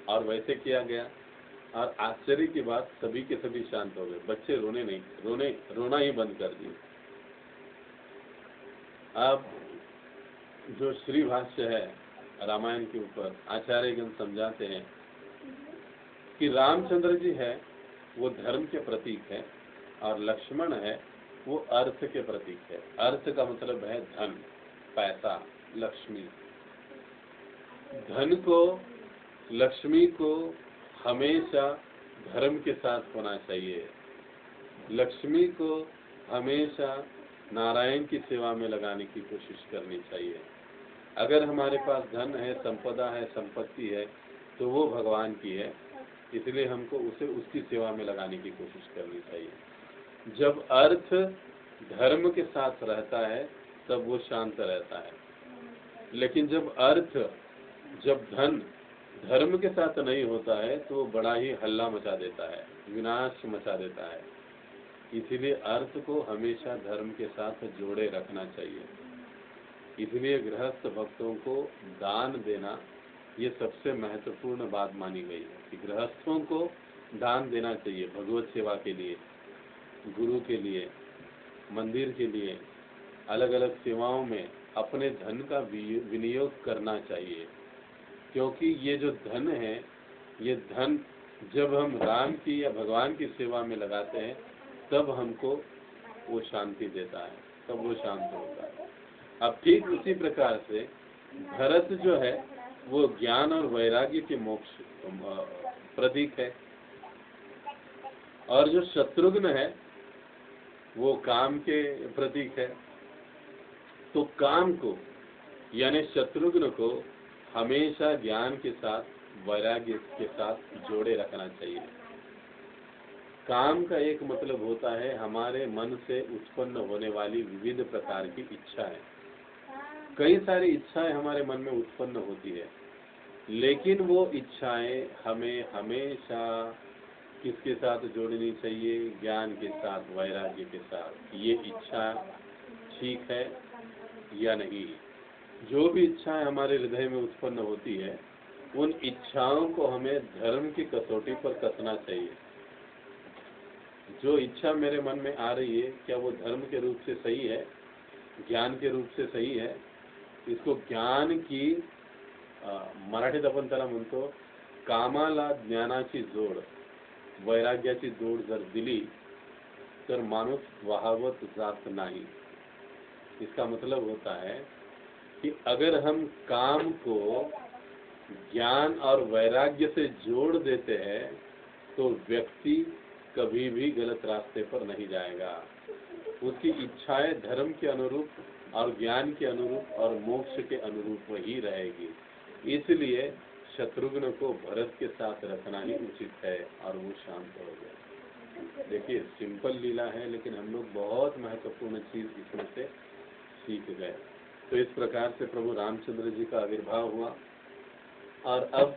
और वैसे किया गया, और आश्चर्य की बात, सभी के सभी शांत हो गए। बच्चे रोना ही बंद कर दिए। अब जो श्री भाष्य है रामायण के ऊपर, आचार्यगण समझाते हैं कि रामचंद्र जी है वो धर्म के प्रतीक है, और लक्ष्मण है वो अर्थ के प्रतीक है। अर्थ का मतलब है धन, पैसा, लक्ष्मी। धन को, लक्ष्मी को हमेशा धर्म के साथ होना चाहिए। लक्ष्मी को हमेशा नारायण की सेवा में लगाने की कोशिश करनी चाहिए। अगर हमारे पास धन है, संपदा है, संपत्ति है, तो वो भगवान की है, इसलिए हमको उसे उसकी सेवा में लगाने की कोशिश करनी चाहिए। जब अर्थ धर्म के साथ रहता है तब वो शांत रहता है, लेकिन जब धन धर्म के साथ नहीं होता है तो वो बड़ा ही हल्ला मचा देता है, विनाश मचा देता है। इसीलिए अर्थ को हमेशा धर्म के साथ जोड़े रखना चाहिए। इसलिए गृहस्थ भक्तों को दान देना ये सबसे महत्वपूर्ण बात मानी गई है कि गृहस्थों को दान देना चाहिए, भगवत सेवा के लिए, गुरु के लिए, मंदिर के लिए, अलग अलग सेवाओं में अपने धन का विनियोग करना चाहिए। क्योंकि ये जो धन है, ये धन जब हम राम की या भगवान की सेवा में लगाते हैं तब हमको वो शांति देता है, तब वो शांत होता है। अब ठीक उसी प्रकार से भरत जो है वो ज्ञान और वैराग्य के मोक्ष प्रतीक है, और जो शत्रुघ्न है वो काम के प्रतीक है। तो काम को यानी शत्रुघ्न को हमेशा ज्ञान के साथ वैराग्य के साथ जोड़े रखना चाहिए। काम का एक मतलब होता है हमारे मन से उत्पन्न होने वाली विविध प्रकार की इच्छाएं। कई सारी इच्छाएं हमारे मन में उत्पन्न होती है, लेकिन वो इच्छाएं हमें हमेशा किसके साथ जोड़नी चाहिए? ज्ञान के साथ, वैराग्य के साथ। ये इच्छा ठीक है या नहीं? जो भी इच्छाएं हमारे हृदय में उत्पन्न होती है, उन इच्छाओं को हमें धर्म की कसौटी पर कसना चाहिए। जो इच्छा मेरे मन में आ रही है, क्या वो धर्म के रूप से सही है, ज्ञान के रूप से सही है? इसको ज्ञान की मराठीत आपण त्याला म्हणतो, कामाला ज्ञानाची जोड, वैराग्याची जोड जर दिली तर माणूस वाहवत जात नाही। इसका मतलब होता है कि अगर हम काम को ज्ञान और वैराग्य से जोड़ देते हैं तो व्यक्ति कभी भी गलत रास्ते पर नहीं जाएगा। उसकी इच्छाएं धर्म के अनुरूप और ज्ञान के अनुरूप और मोक्ष के अनुरूप ही रहेगी। इसलिए शत्रुघ्न को भरत के साथ रखना ही उचित है और वो शांत हो गए। देखिए, सिंपल लीला है, लेकिन हम लोग बहुत महत्वपूर्ण चीज इसमें से सीख गए। तो इस प्रकार से प्रभु रामचंद्र जी का आविर्भाव हुआ, और अब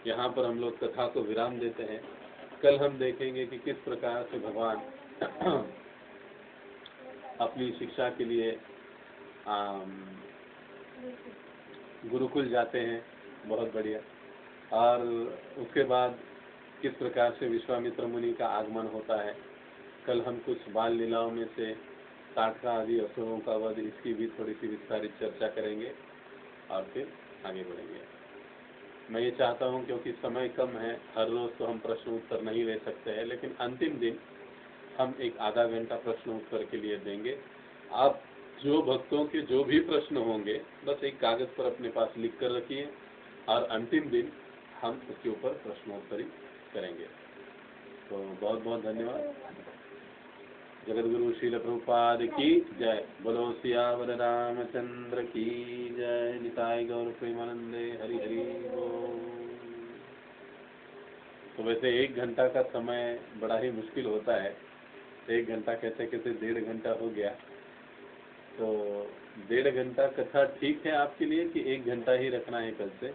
यहाँ पर हम लोग कथा को विराम देते हैं। कल हम देखेंगे कि किस प्रकार से भगवान अपनी शिक्षा के लिए गुरुकुल जाते हैं, बहुत बढ़िया। और उसके बाद किस प्रकार से विश्वामित्र मुनि का आगमन होता है। कल हम कुछ बाल लीलाओं में से ताटका आदि असुरों का वध, इसकी भी थोड़ी सी विस्तारित चर्चा करेंगे और फिर आगे बढ़ेंगे। मैं ये चाहता हूँ, क्योंकि समय कम है, हर रोज तो हम प्रश्न उत्तर नहीं ले सकते हैं, लेकिन अंतिम दिन हम एक आधा घंटा प्रश्न उत्तर के लिए देंगे। आप जो भक्तों के जो भी प्रश्न होंगे बस एक कागज पर अपने पास लिख कर रखिए, और अंतिम दिन हम उसके ऊपर प्रश्नोत्तरी करेंगे। तो बहुत बहुत धन्यवाद। जगतगुरु श्रील प्रभुपाद की जय। बोलो सियावर रामचंद्र की जय। निताय गौर प्रेमानंदे हरि हरि बोल। तो वैसे 1 घंटा का समय बड़ा ही मुश्किल होता है। 1 घंटा कहते कहते 1.5 घंटा हो गया। तो 1.5 घंटा कथा ठीक है आपके लिए कि 1 घंटा ही रखना है कल से?